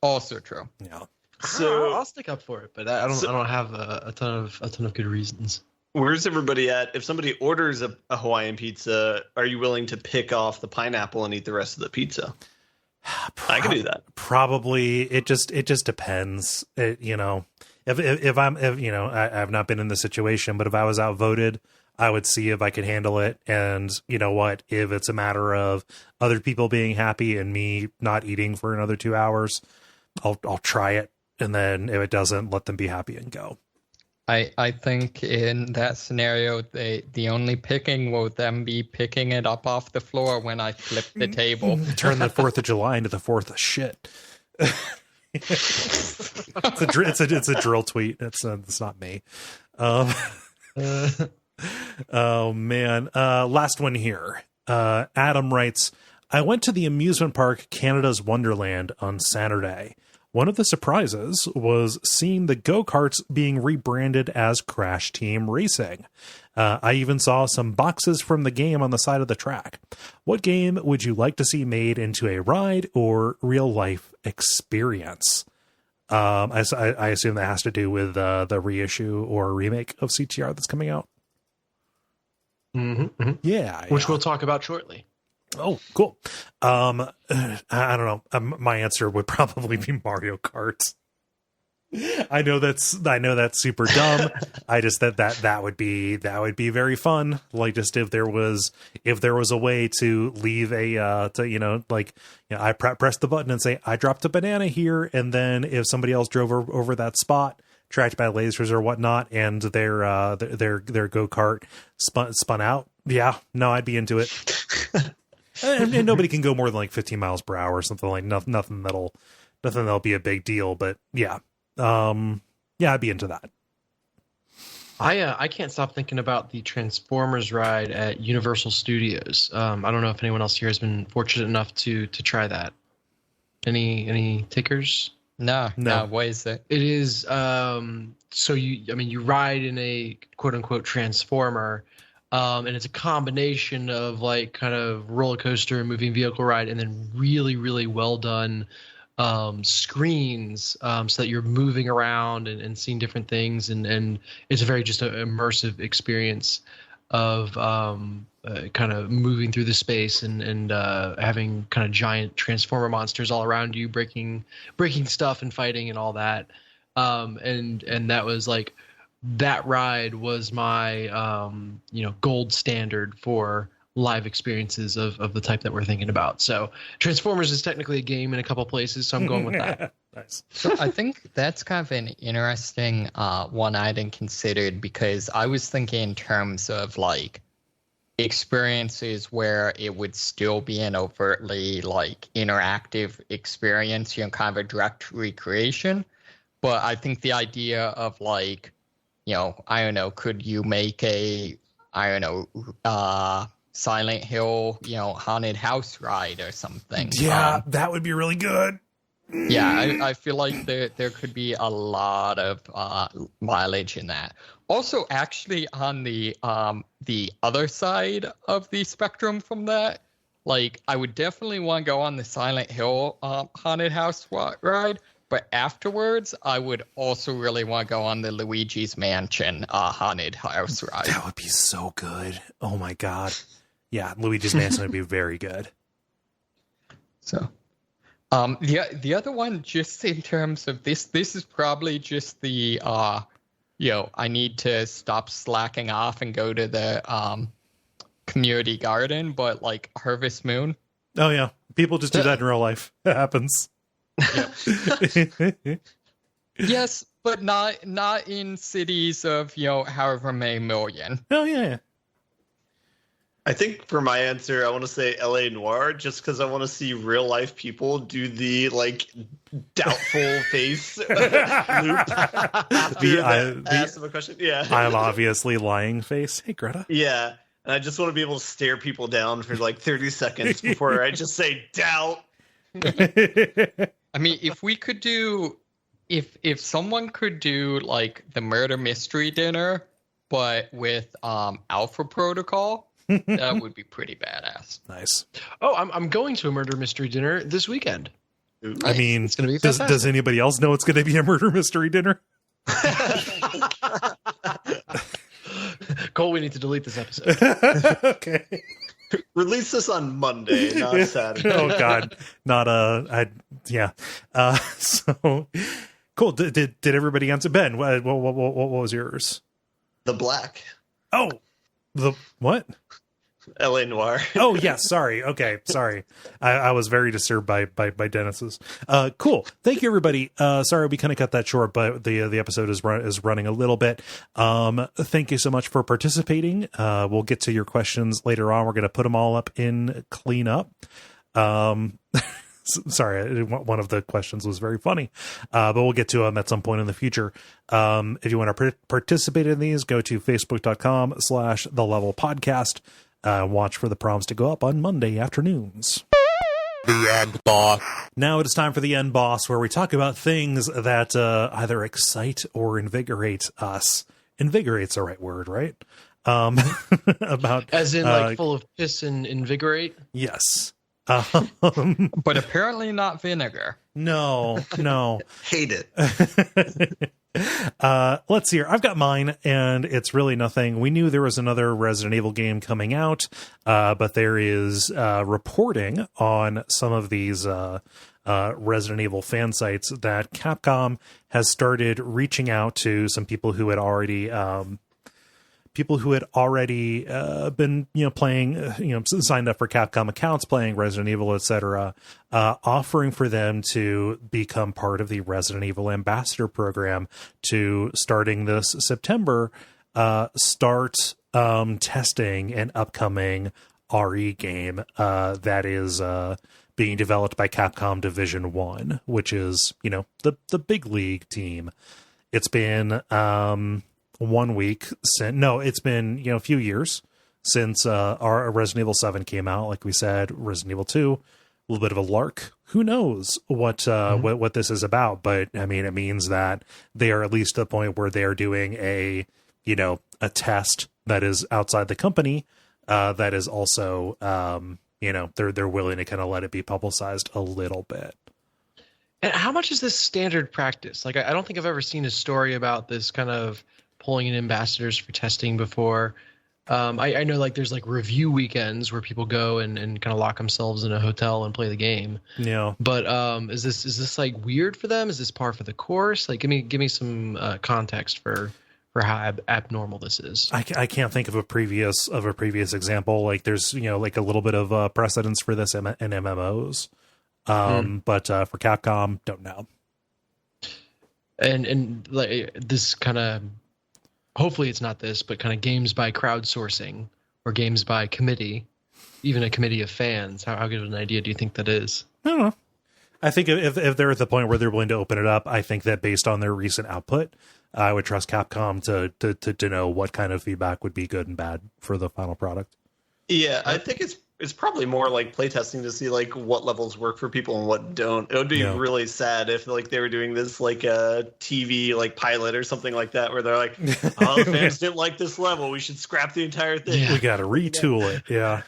Also true. Yeah. So I'll stick up for it, but I don't have a ton of good reasons. Where's everybody at? If somebody orders a Hawaiian pizza, are you willing to pick off the pineapple and eat the rest of the pizza? I can do that. Probably. It just depends. If I've not been in this situation, but if I was outvoted, I would see if I could handle it. And you know what? If it's a matter of other people being happy and me not eating for another 2 hours, I'll try it. And then if it doesn't, let them be happy and go. I think in that scenario, the only picking will then be picking it up off the floor when I flip the table. Turn the 4th of July into the 4th of shit. It's a drill tweet. It's not me. Oh man. Last one here. Adam writes, I went to the amusement park Canada's Wonderland on Saturday. One of the surprises was seeing the go-karts being rebranded as Crash Team Racing. I even saw some boxes from the game on the side of the track. What game would you like to see made into a ride or real-life experience? I assume that has to do with the reissue or remake of CTR that's coming out. Mm-hmm. Yeah. Which we'll talk about shortly. Oh, cool. I don't know. My answer would probably be Mario Kart. I know that's super dumb. I just that would be very fun. Like, just if there was a way to leave I press the button and say I dropped a banana here, and then if somebody else drove over that spot, tracked by lasers or whatnot, and their go-kart spun out. Yeah, no, I'd be into it. and nobody can go more than like 15 miles per hour or something, like nothing that'll be a big deal. But yeah, I'd be into that. I can't stop thinking about the Transformers ride at Universal Studios. I don't know if anyone else here has been fortunate enough to try that. Any takers? No. What is it? It is so you ride in a quote unquote transformer, and it's a combination of like kind of roller coaster and moving vehicle ride, and then really, really well done screens, so that you're moving around and seeing different things, and it's a very just an immersive experience of kind of moving through the space and having kind of giant transformer monsters all around you, breaking stuff and fighting and all that. And that was like, that ride was my gold standard for live experiences of the type that we're thinking about. So Transformers is technically a game in a couple places, so I'm going with that. Nice. So I think that's kind of an interesting one I hadn't considered, because I was thinking in terms of like experiences where it would still be an overtly like interactive experience, kind of a direct recreation. But I think the idea of like, I don't know, could you make a, Silent Hill, haunted house ride or something? Yeah, that would be really good. Yeah, I feel like there could be a lot of mileage in that. Also, actually, on the other side of the spectrum from that, like, I would definitely want to go on the Silent Hill haunted house ride, but afterwards, I would also really want to go on the Luigi's Mansion haunted house ride. That would be so good. Oh my god. Yeah, Luigi's Mansion would be very good. So, The other one, just in terms of this is probably just the I need to stop slacking off and go to the community garden, but like Harvest Moon. Oh yeah, people just do that in real life. It happens. Yep. Yes, but not in cities of however many million. Oh yeah. I think for my answer, I want to say LA Noire, just because I want to see real life people do the like doubtful face loop. Ask them a question. Yeah, I'm obviously lying face. Hey, Greta. Yeah, and I just want to be able to stare people down for like 30 seconds before I just say doubt. I mean, if we could do, if someone could do like the murder mystery dinner, but with Alpha Protocol. That would be pretty badass. Nice. Oh, I'm going to a murder mystery dinner this weekend. Ooh. I mean, it's going to be does anybody else know it's going to be a murder mystery dinner? Kole, we need to delete this episode. Okay. Release this on Monday, not Saturday. Oh God, yeah. So cool. Did everybody answer? Ben, what was yours? The Black. Oh, the what? LA Noire. Oh yes, sorry. Okay, sorry. I was very disturbed by Dennis's. Cool. Thank you, everybody. Sorry we kind of cut that short, but the episode is running a little bit. Thank you so much for participating. We'll get to your questions later on. We're going to put them all up in cleanup. Sorry, one of the questions was very funny, but we'll get to them at some point in the future. If you want to participate in these, go to facebook.com/thelevelpodcast. Watch for the prompts to go up on Monday afternoons. The End Boss. Now it is time for the End Boss, where we talk about things that either excite or invigorate us. Invigorate's the right word, right? About as in like full of piss and invigorate. Yes. But apparently not vinegar. No. Hate it. Let's see here. I've got mine, and it's really nothing. We knew there was another Resident Evil game coming out, but there is reporting on some of these Resident Evil fan sites that Capcom has started reaching out to some people who had already been playing, signed up for Capcom accounts, playing Resident Evil, etc., offering for them to become part of the Resident Evil Ambassador program to, starting this September, start testing an upcoming RE game that is being developed by Capcom Division 1, which is, the big league team. It's been 1 week since, it's been a few years since our Resident Evil 7 came out. Like we said, Resident Evil 2, a little bit of a lark. Who knows what this is about? But I mean, it means that they are at least to the point where they are doing a test that is outside the company, that is also they're willing to kind of let it be publicized a little bit. And how much is this standard practice? Like, I don't think I've ever seen a story about this kind of pulling in ambassadors for testing before. I know like there's like review weekends where people go and kind of lock themselves in a hotel and play the game. Yeah. But is this like weird for them? Is this par for the course? Like, give me some context for how abnormal this is. I can't think of a previous example. Like there's like a little bit of precedence for this in MMOs. But for Capcom, don't know. And like this kind of, hopefully it's not this, but kind of games by crowdsourcing or games by committee, even a committee of fans. How good of an idea do you think that is? I don't know. I think if they're at the point where they're willing to open it up, I think that based on their recent output, I would trust Capcom to know what kind of feedback would be good and bad for the final product. Yeah, I think it's probably more like playtesting to see like what levels work for people and what don't. It would be really sad if like they were doing this like a TV like pilot or something like that, where they're like, "Oh, the fans didn't like this level. We should scrap the entire thing. We got to retool it." Yeah.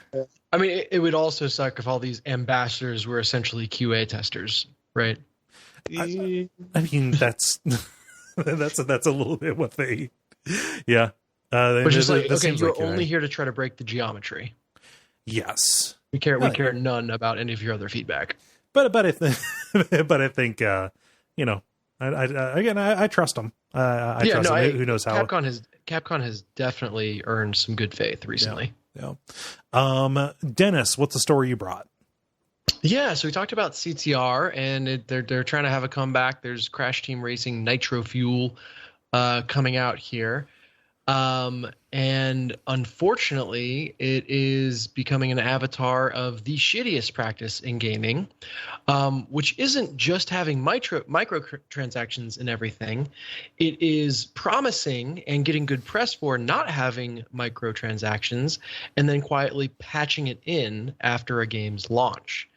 I mean, it would also suck if all these ambassadors were essentially QA testers, right? I mean, that's a little bit what they. Yeah. Which is like, okay, you're only here to try to break the geometry. Yes. We care none about any of your other feedback. but I think but I think you know, I trust them. I trust them. Who knows how? Capcom has definitely earned some good faith recently. Yeah. Dennis, what's the story you brought? Yeah, so we talked about CTR, and they're trying to have a comeback. There's Crash Team Racing Nitro Fuel coming out here. And unfortunately, it is becoming an avatar of the shittiest practice in gaming, which isn't just having microtransactions and everything. It is promising and getting good press for not having microtransactions and then quietly patching it in after a game's launch,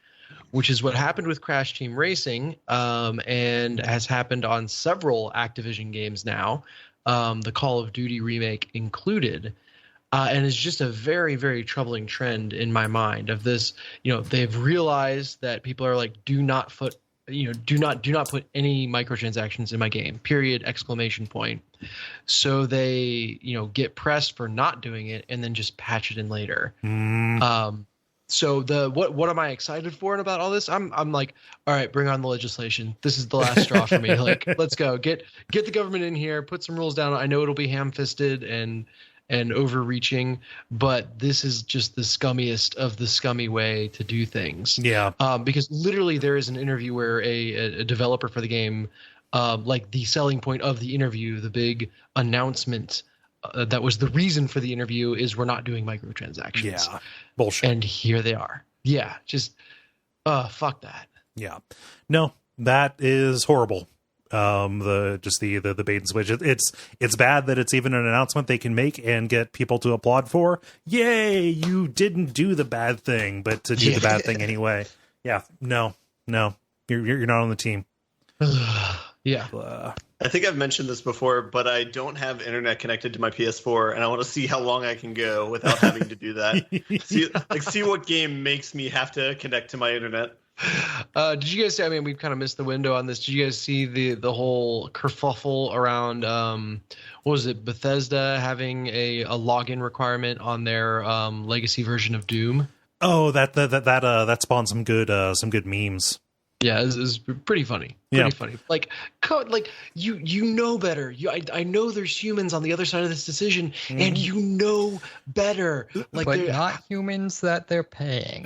which is what happened with Crash Team Racing, and has happened on several Activision games now. The Call of Duty remake included, and it's just a very, very troubling trend in my mind of this. You know, they've realized that people are like, do not put any microtransactions in my game, period, exclamation point. So they, get pressed for not doing it and then just patch it in later. So what am I excited for about all this? I'm like, all right, bring on the legislation. This is the last straw for me. Like, let's go. Get the government in here, put some rules down. I know it'll be ham-fisted and overreaching, but this is just the scummiest of the scummy way to do things. Yeah. Because literally there is an interview where a developer for the game, like the selling point of the interview, the big announcement that was the reason for the interview is we're not doing microtransactions. Yeah. Bullshit. And here they are. Yeah. Just, fuck that. Yeah. No, that is horrible. The bait and switch. It's bad that it's even an announcement they can make and get people to applaud for. Yay, you didn't do the bad thing, but to do the bad thing anyway. Yeah. No. You're not on the team. Yeah. I think I've mentioned this before, but I don't have internet connected to my PS4, and I want to see how long I can go without having to do that. see what game makes me have to connect to my internet. Did you guys see? I mean, we've kind of missed the window on this. Did you guys see the whole kerfuffle around what was it? Bethesda having a login requirement on their legacy version of Doom? Oh, that spawned some good memes. Yeah, it's pretty funny. Pretty funny. Like you know better. I know there's humans on the other side of this decision, and you know better. Like, but not humans that they're paying.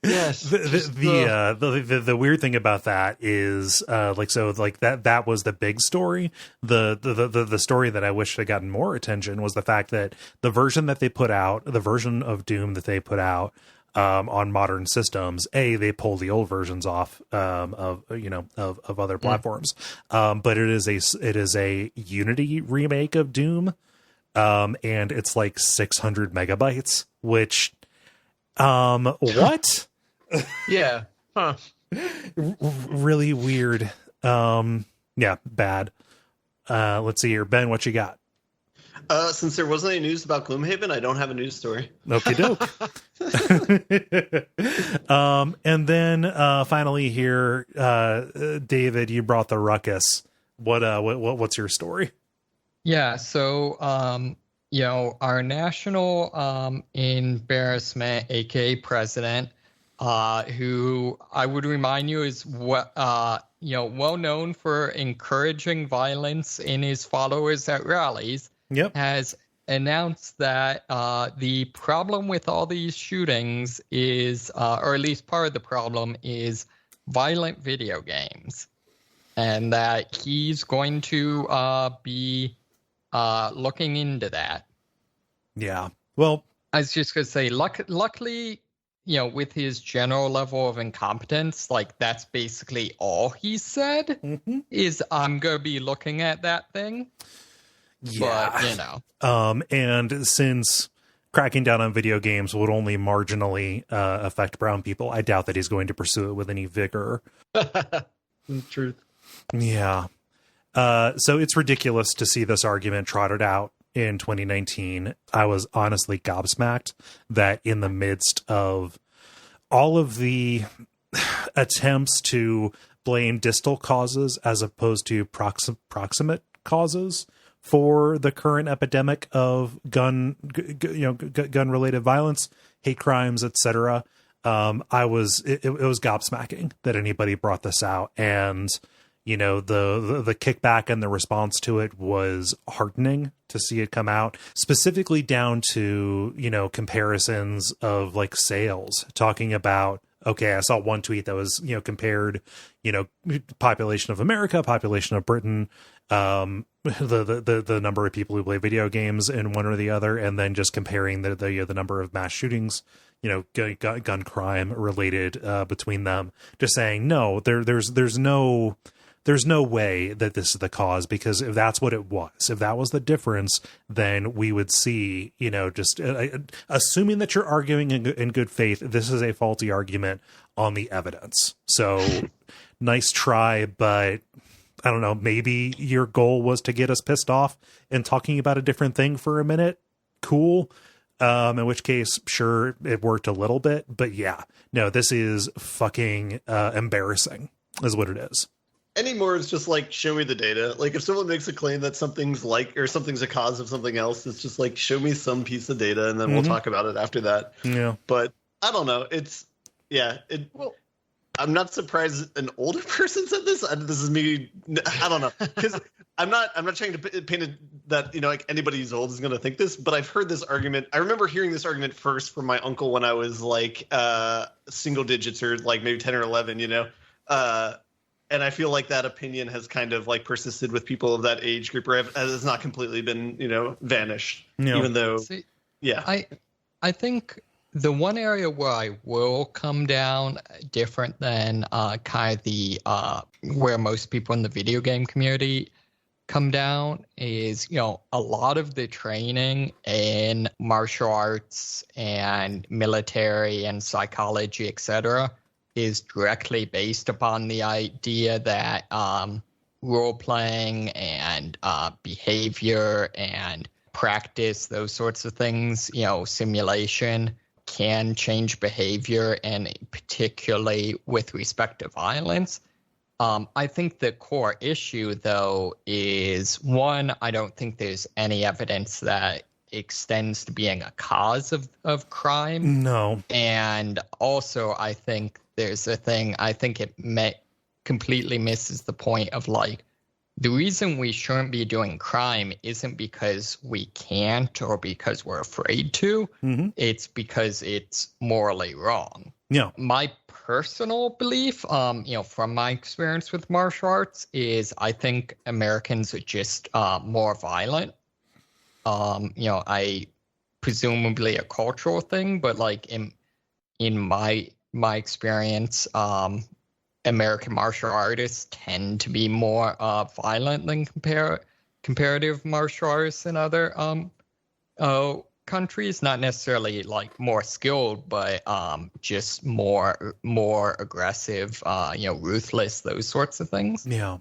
Yes. The weird thing about that is that was the big story. The story that I wish had gotten more attention was the fact that the version that they put out, the version of Doom that they put out, on modern systems, they pull the old versions off of other platforms, but it is a Unity remake of Doom, and it's like 600 megabytes, which what? Yeah, huh? Really weird. Bad. Let's see here, Ben, what you got? Since there wasn't any news about Gloomhaven, I don't have a news story. Okie doke. And then finally here, David, you brought the ruckus. What's your story? Yeah, so our national embarrassment, aka president, who I would remind you is well known for encouraging violence in his followers at rallies. Yep. Has announced that the problem with all these shootings is, or at least part of the problem is violent video games, and that he's going to be looking into that. Yeah. Well, I was just going to say, luckily, with his general level of incompetence, like that's basically all he said is, I'm going to be looking at that thing. Yeah. But, and since cracking down on video games would only marginally affect brown people, I doubt that he's going to pursue it with any vigor. Truth. Yeah. So it's ridiculous to see this argument trotted out in 2019. I was honestly gobsmacked that in the midst of all of the attempts to blame distal causes as opposed to proximate causes for the current epidemic of gun related violence, hate crimes, etc., it was gobsmacking that anybody brought this out. And, you know, the kickback and the response to it was heartening to see it come out, specifically down to, you know, comparisons of like sales, talking about, okay, I saw one tweet that was, you know, compared, you know, population of America, population of Britain, the number of people who play video games in one or the other, and then just comparing the number of mass shootings, you know, gun crime related between them, just saying, no, there's no way that this is the cause, because if that's what it was, if that was the difference, then we would see, you know, just assuming that you're arguing in good faith, this is a faulty argument on the evidence. So nice try, but I don't know, maybe your goal was to get us pissed off and talking about a different thing for a minute. Cool. In which case, sure, it worked a little bit, but yeah, no, this is fucking embarrassing is what it is. Anymore is just like, show me the data. Like, if someone makes a claim that something's like, or something's a cause of something else, it's just like, show me some piece of data, and then we'll talk about it after that. Yeah. But I don't know. Well, I'm not surprised an older person said this. This is me. I don't know, because I'm not trying to paint it that, you know, like anybody who's old is going to think this, but I've heard this argument. I remember hearing this argument first from my uncle when I was like single digits, or like maybe 10 or 11, you know. And I feel like that opinion has kind of like persisted with people of that age group, or has not completely been, you know, vanished. No. Even though, I think the one area where I will come down different than kind of the where most people in the video game community come down is, you know, a lot of the training in martial arts and military and psychology, etc., is directly based upon the idea that role-playing and behavior and practice, those sorts of things, you know, simulation can change behavior, and particularly with respect to violence. I think the core issue, though, is, one, I don't think there's any evidence that extends to being a cause of crime. No. And also, I think there's a thing, I think it completely misses the point of, like, the reason we shouldn't be doing crime isn't because we can't or because we're afraid to. Mm-hmm. It's because it's morally wrong. Yeah. My personal belief, you know, from my experience with martial arts, is I think Americans are just more violent. You know, presumably a cultural thing, but like in my experience, American martial artists tend to be more violent than comparative martial artists in other countries. Not necessarily like more skilled, but just more aggressive, you know, ruthless, those sorts of things. Yeah.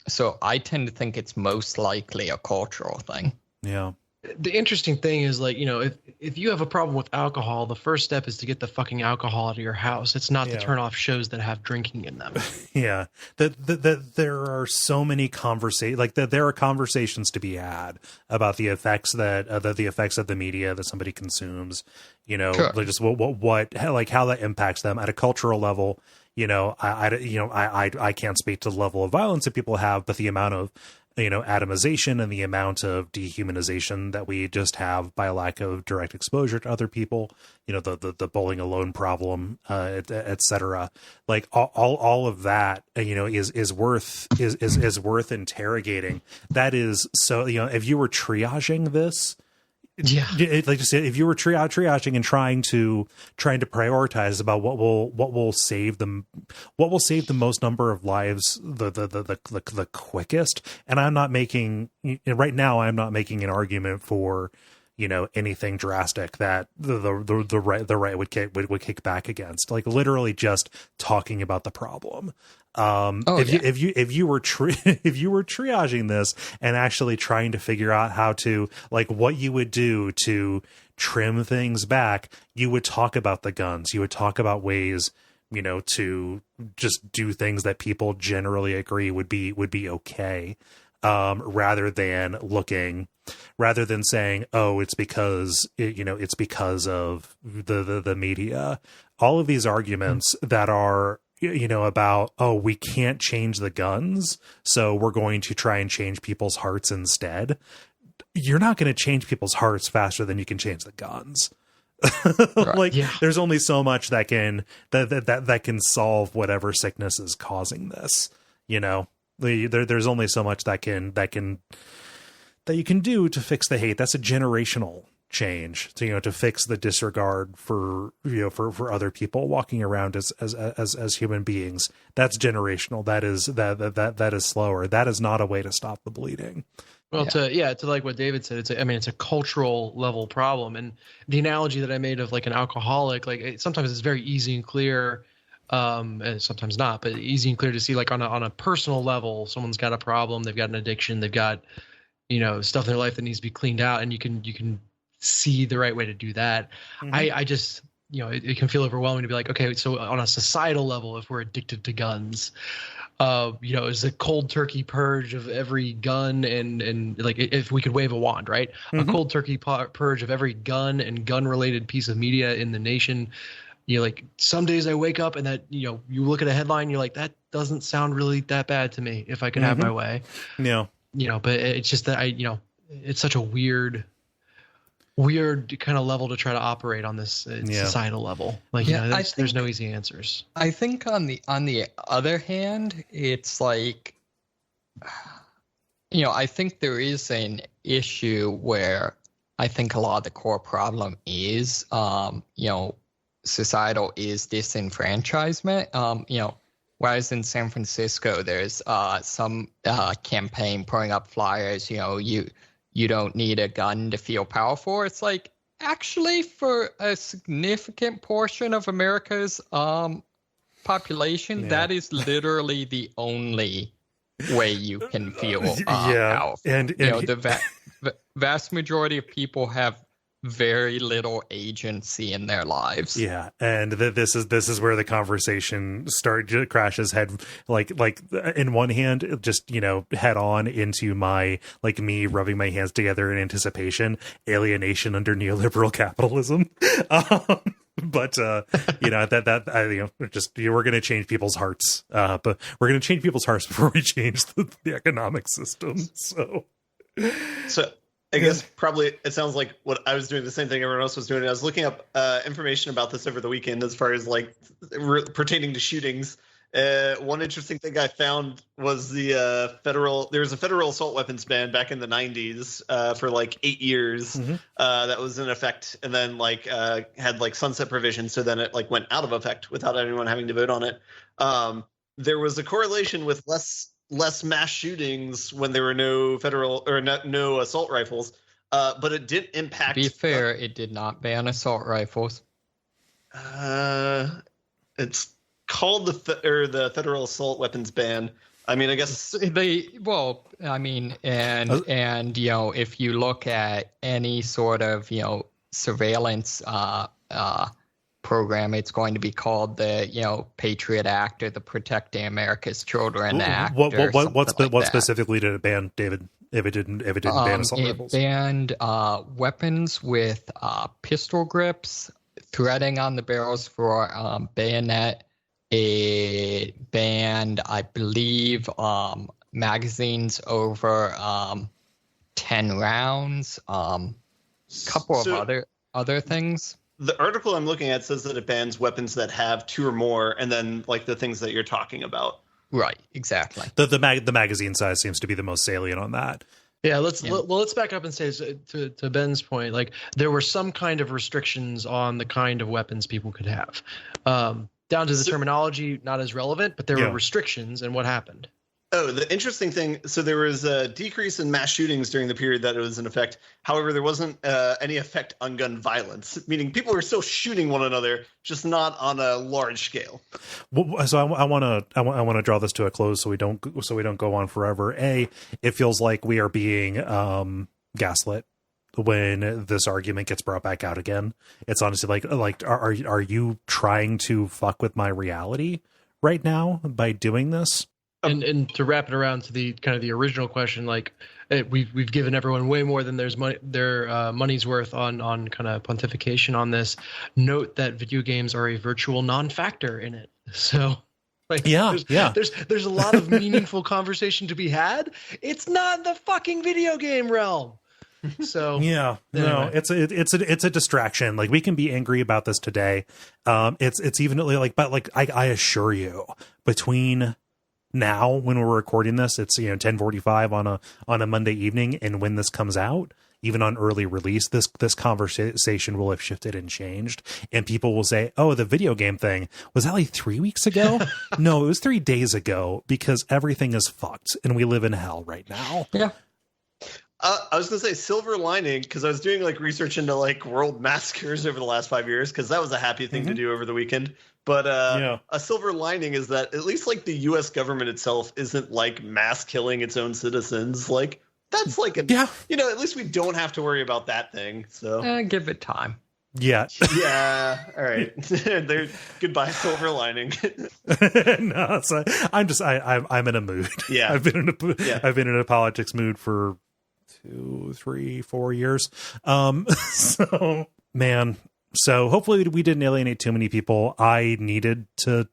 So I tend to think it's most likely a cultural thing. Yeah. The interesting thing is, like, you know, if you have a problem with alcohol, the first step is to get the fucking alcohol out of your house. It's not to turn off shows that have drinking in them. Yeah. That there are so many conversations, like that there are conversations to be had about the effects that the effects of the media that somebody consumes, you know, sure. Just what like how that impacts them at a cultural level. You know, I can't speak to the level of violence that people have, but the amount of, you know, atomization and the amount of dehumanization that we just have by lack of direct exposure to other people, you know, the bowling alone problem, et cetera. Like all of that, you know, is worth interrogating. That is, so, you know, if you were triaging this, yeah, like just if you were triaging and trying to prioritize about what will save them, what will save the most number of lives the quickest. And I'm not making right now, I'm not making an argument for, you know, anything drastic that the right would kick back against, like literally just talking about the problem. If you were triaging this and actually trying to figure out how to, like, what you would do to trim things back, you would talk about the guns, you would talk about ways, you know, to just do things that people generally agree would be okay, rather than looking rather than saying, oh, it's because it's because of the media. All of these arguments that are about, oh, we can't change the guns, so we're going to try and change people's hearts instead. You're not going to change people's hearts faster than you can change the guns. There's only so much that can solve whatever sickness is causing this. There's only so much that you can do to fix the hate. That's a generational change to fix the disregard for other people walking around as human beings. That's generational. That is slower. That is not a way to stop the bleeding. Well, to like what David said, it's a cultural level problem. And the analogy that I made of like an alcoholic, sometimes it's very easy and clear, and sometimes not, but easy and clear to see, like on a personal level, someone's got a problem, they've got an addiction, they've got stuff in their life that needs to be cleaned out, and you can see the right way to do that. Mm-hmm. I just it can feel overwhelming to be like, okay, so on a societal level, if we're addicted to guns, is a cold turkey purge of every gun and like if we could wave a wand, right? Mm-hmm. A cold turkey purge of every gun and gun related piece of media in the nation. Like some days I wake up and that, you look at a headline, you're like, that doesn't sound really that bad to me if I could have my way. Yeah. But it's just that it's such a weird kind of level to try to operate on this societal level. There's no easy answers. I think on the other hand, it's like, I think there is an issue where I think a lot of the core problem is, societal is disenfranchisement. Whereas in San Francisco, there's some campaign putting up flyers, you don't need a gun to feel powerful. It's like, actually, for a significant portion of America's population, that is literally the only way you can feel powerful. And the vast majority of people have very little agency in their lives. Yeah, and this is where the conversation crashes head like in one hand, just head on into my me rubbing my hands together in anticipation, alienation under neoliberal capitalism. But we're going to change people's hearts, but we're going to change people's hearts before we change the economic system. So I guess probably it sounds like what I was doing, the same thing everyone else was doing. I was looking up information about this over the weekend as far as pertaining to shootings. One interesting thing I found was there was a federal assault weapons ban back in the 90s for 8 years. Mm-hmm. That was in effect, and then had sunset provisions. So then it went out of effect without anyone having to vote on it. There was a correlation with less mass shootings when there were no federal or no assault rifles, but it did impact. To be fair, it did not ban assault rifles. It's called the federal assault weapons ban. I mean, I guess and if you look at any sort of surveillance program, it's going to be called the Patriot Act or the Protecting America's Children Act. What specifically did it ban, David? If it didn't ban assault rifles, it banned weapons with pistol grips, threading on the barrels for bayonet. It banned, I believe, magazines over 10 rounds. Couple of other things. The article I'm looking at says that it bans weapons that have 2 or more, and then the things that you're talking about. Right, exactly. The magazine size seems to be the most salient on that. Yeah, let's back up and say, to Ben's point, there were some kind of restrictions on the kind of weapons people could have. Down to the terminology, not as relevant, but there were restrictions, and what happened? Oh, the interesting thing, so there was a decrease in mass shootings during the period that it was in effect. However, there wasn't any effect on gun violence, meaning people were still shooting one another, just not on a large scale. Well, so I want to draw this to a close so we don't go on forever. It feels like we are being gaslit when this argument gets brought back out again. It's honestly are you trying to fuck with my reality right now by doing this? And to wrap it around to the kind of the original question, like we've given everyone way more than their money's worth on kind of pontification on this. Note that video games are a virtual non-factor in it. So, like, there's a lot of meaningful conversation to be had. It's not the fucking video game realm. So anyway. It's a distraction. Like, we can be angry about this today. It's even like, but like I assure you, between now when we're recording this, it's 10:45 on a Monday evening, and when this comes out, even on early release, this conversation will have shifted and changed, and people will say, oh, the video game thing, was that like 3 weeks ago? No, it was 3 days ago, because everything is fucked and we live in hell right now. Yeah. I was going to say silver lining, because I was doing like research into like world massacres over the last 5 years, because that was a happy thing to do over the weekend. But a silver lining is that at least like the U.S. government itself isn't like mass killing its own citizens. Like, that's like at least we don't have to worry about that thing. So give it time. Yeah. Yeah. All right. Goodbye, silver lining. No, so I'm in a mood. Yeah. I've been in a politics mood for 2, 3, 4 years. So man. So hopefully we didn't alienate too many people. I needed to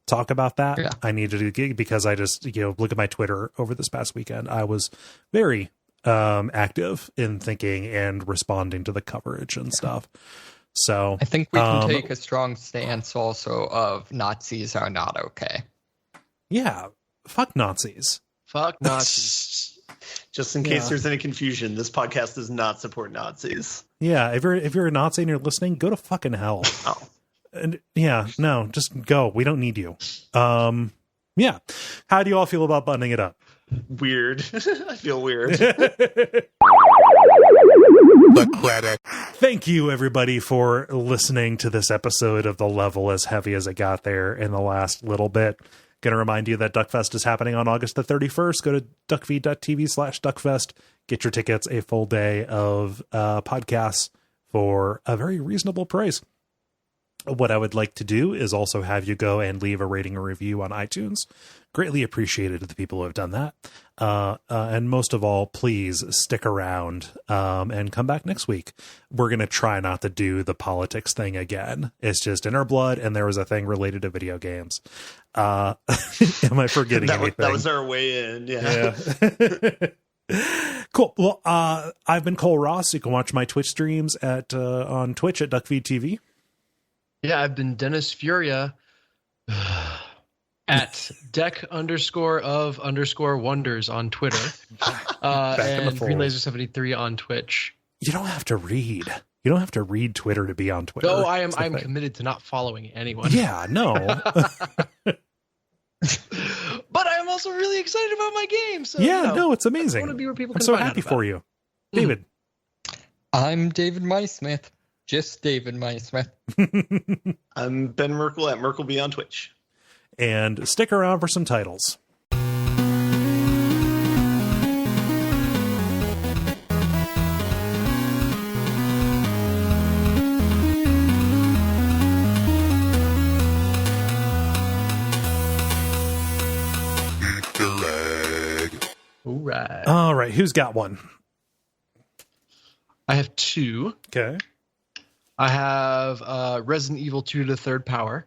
talk about that. Yeah. I needed to, because I just, look at my Twitter over this past weekend. I was very active in thinking and responding to the coverage and stuff. So I think we can take a strong stance also of Nazis are not okay. Yeah. Fuck Nazis. Fuck Nazis. Just in case there's any confusion, this podcast does not support Nazis. Yeah, if you're a Nazi and you're listening, go to fucking hell. Oh. And just go. We don't need you. Yeah. How do you all feel about buttoning it up? Weird. I feel weird. Thank you, everybody, for listening to this episode of The Level, as heavy as it got there in the last little bit. Going to remind you that Duckfest is happening on August the 31st. Go to Duckfeed.tv/Duckfest. Get your tickets, a full day of podcasts for a very reasonable price. What I would like to do is also have you go and leave a rating or review on iTunes. Greatly appreciated to the people who have done that. And most of all, please stick around and come back next week. We're going to try not to do the politics thing again. It's just in our blood, and there was a thing related to video games. Am I forgetting anything? That was our way in. Yeah. Cool. Well, I've been Kole Ross. You can watch my Twitch streams on Twitch at Duckfeed.tv. Yeah, I've been Dennis Furia at deck_of_wonders on Twitter. And Green Laser 73 on Twitch. You don't have to read. You don't have to read Twitter to be on Twitter. No, I'm committed to not following anyone. Yeah, no. But I'm also really excited about my game. So no, it's amazing. I want to be where people I'm can so find happy out for you. David. I'm David Mysmith. Just David Mysmith. I'm Ben Merkel at MerkelB on Twitch. And stick around for some titles. All right. Who's got one? I have two. Okay. I have Resident Evil 2 to the third power,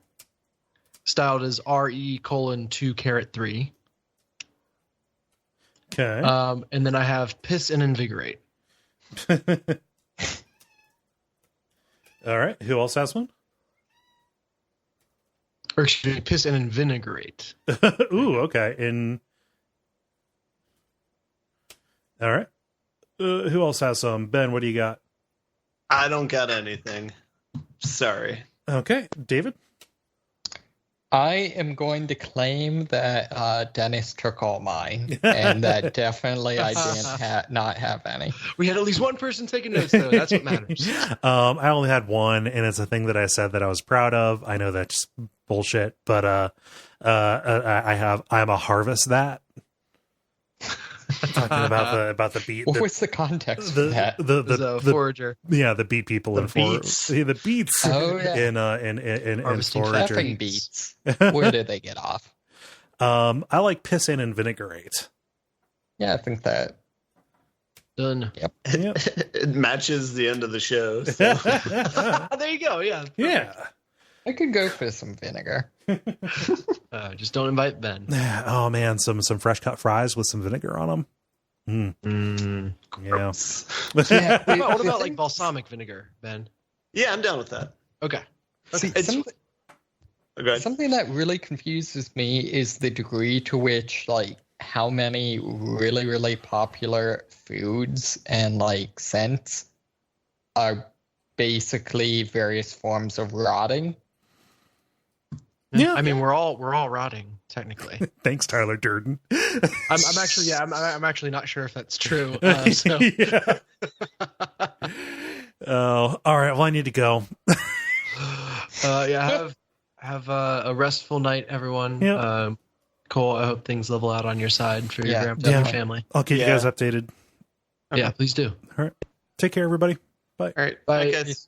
styled as RE:2:3. Okay. And then I have Piss and Invigorate. All right. Who else has one? Or excuse me, Piss and Invinegarate. Ooh, okay. All right. Who else has some? Ben, what do you got? I don't got anything. Sorry. Okay. David? I am going to claim that Dennis took all mine, and that definitely I didn't not have any. We had at least one person taking notes, though. That's what matters. I only had one, and it's a thing that I said that I was proud of. I know that's bullshit, but I'm a harvest that. Talking about the beat. What was the context for that? The Forager. Yeah, the beat people in beats. The beats. Oh, yeah. In Harvesting Forager. effing beats. Where did they get off? I like piss in Invinegarate. Yeah, I think that. Done. Yep. It matches the end of the show. So. There you go. Yeah. Yeah. I could go for some vinegar. Just don't invite Ben. Oh man, some fresh cut fries with some vinegar on them. Yeah. Yeah, What about like balsamic vinegar, Ben? Yeah, I'm down with that. Okay. See, something that really confuses me is the degree to which, like, how many really, really popular foods and, like, scents are basically various forms of rotting. Yeah. I mean, we're all rotting technically. Thanks, Tyler Durden. I'm actually not sure if that's true. So. Yeah. Oh, all right. Well, I need to go. Have a restful night, everyone. Yep. Kole, I hope things level out on your side for your grandpa and your family. I'll keep you guys updated. Yeah, please do. All right. Take care, everybody. Bye. All right. Bye. Bye, guys.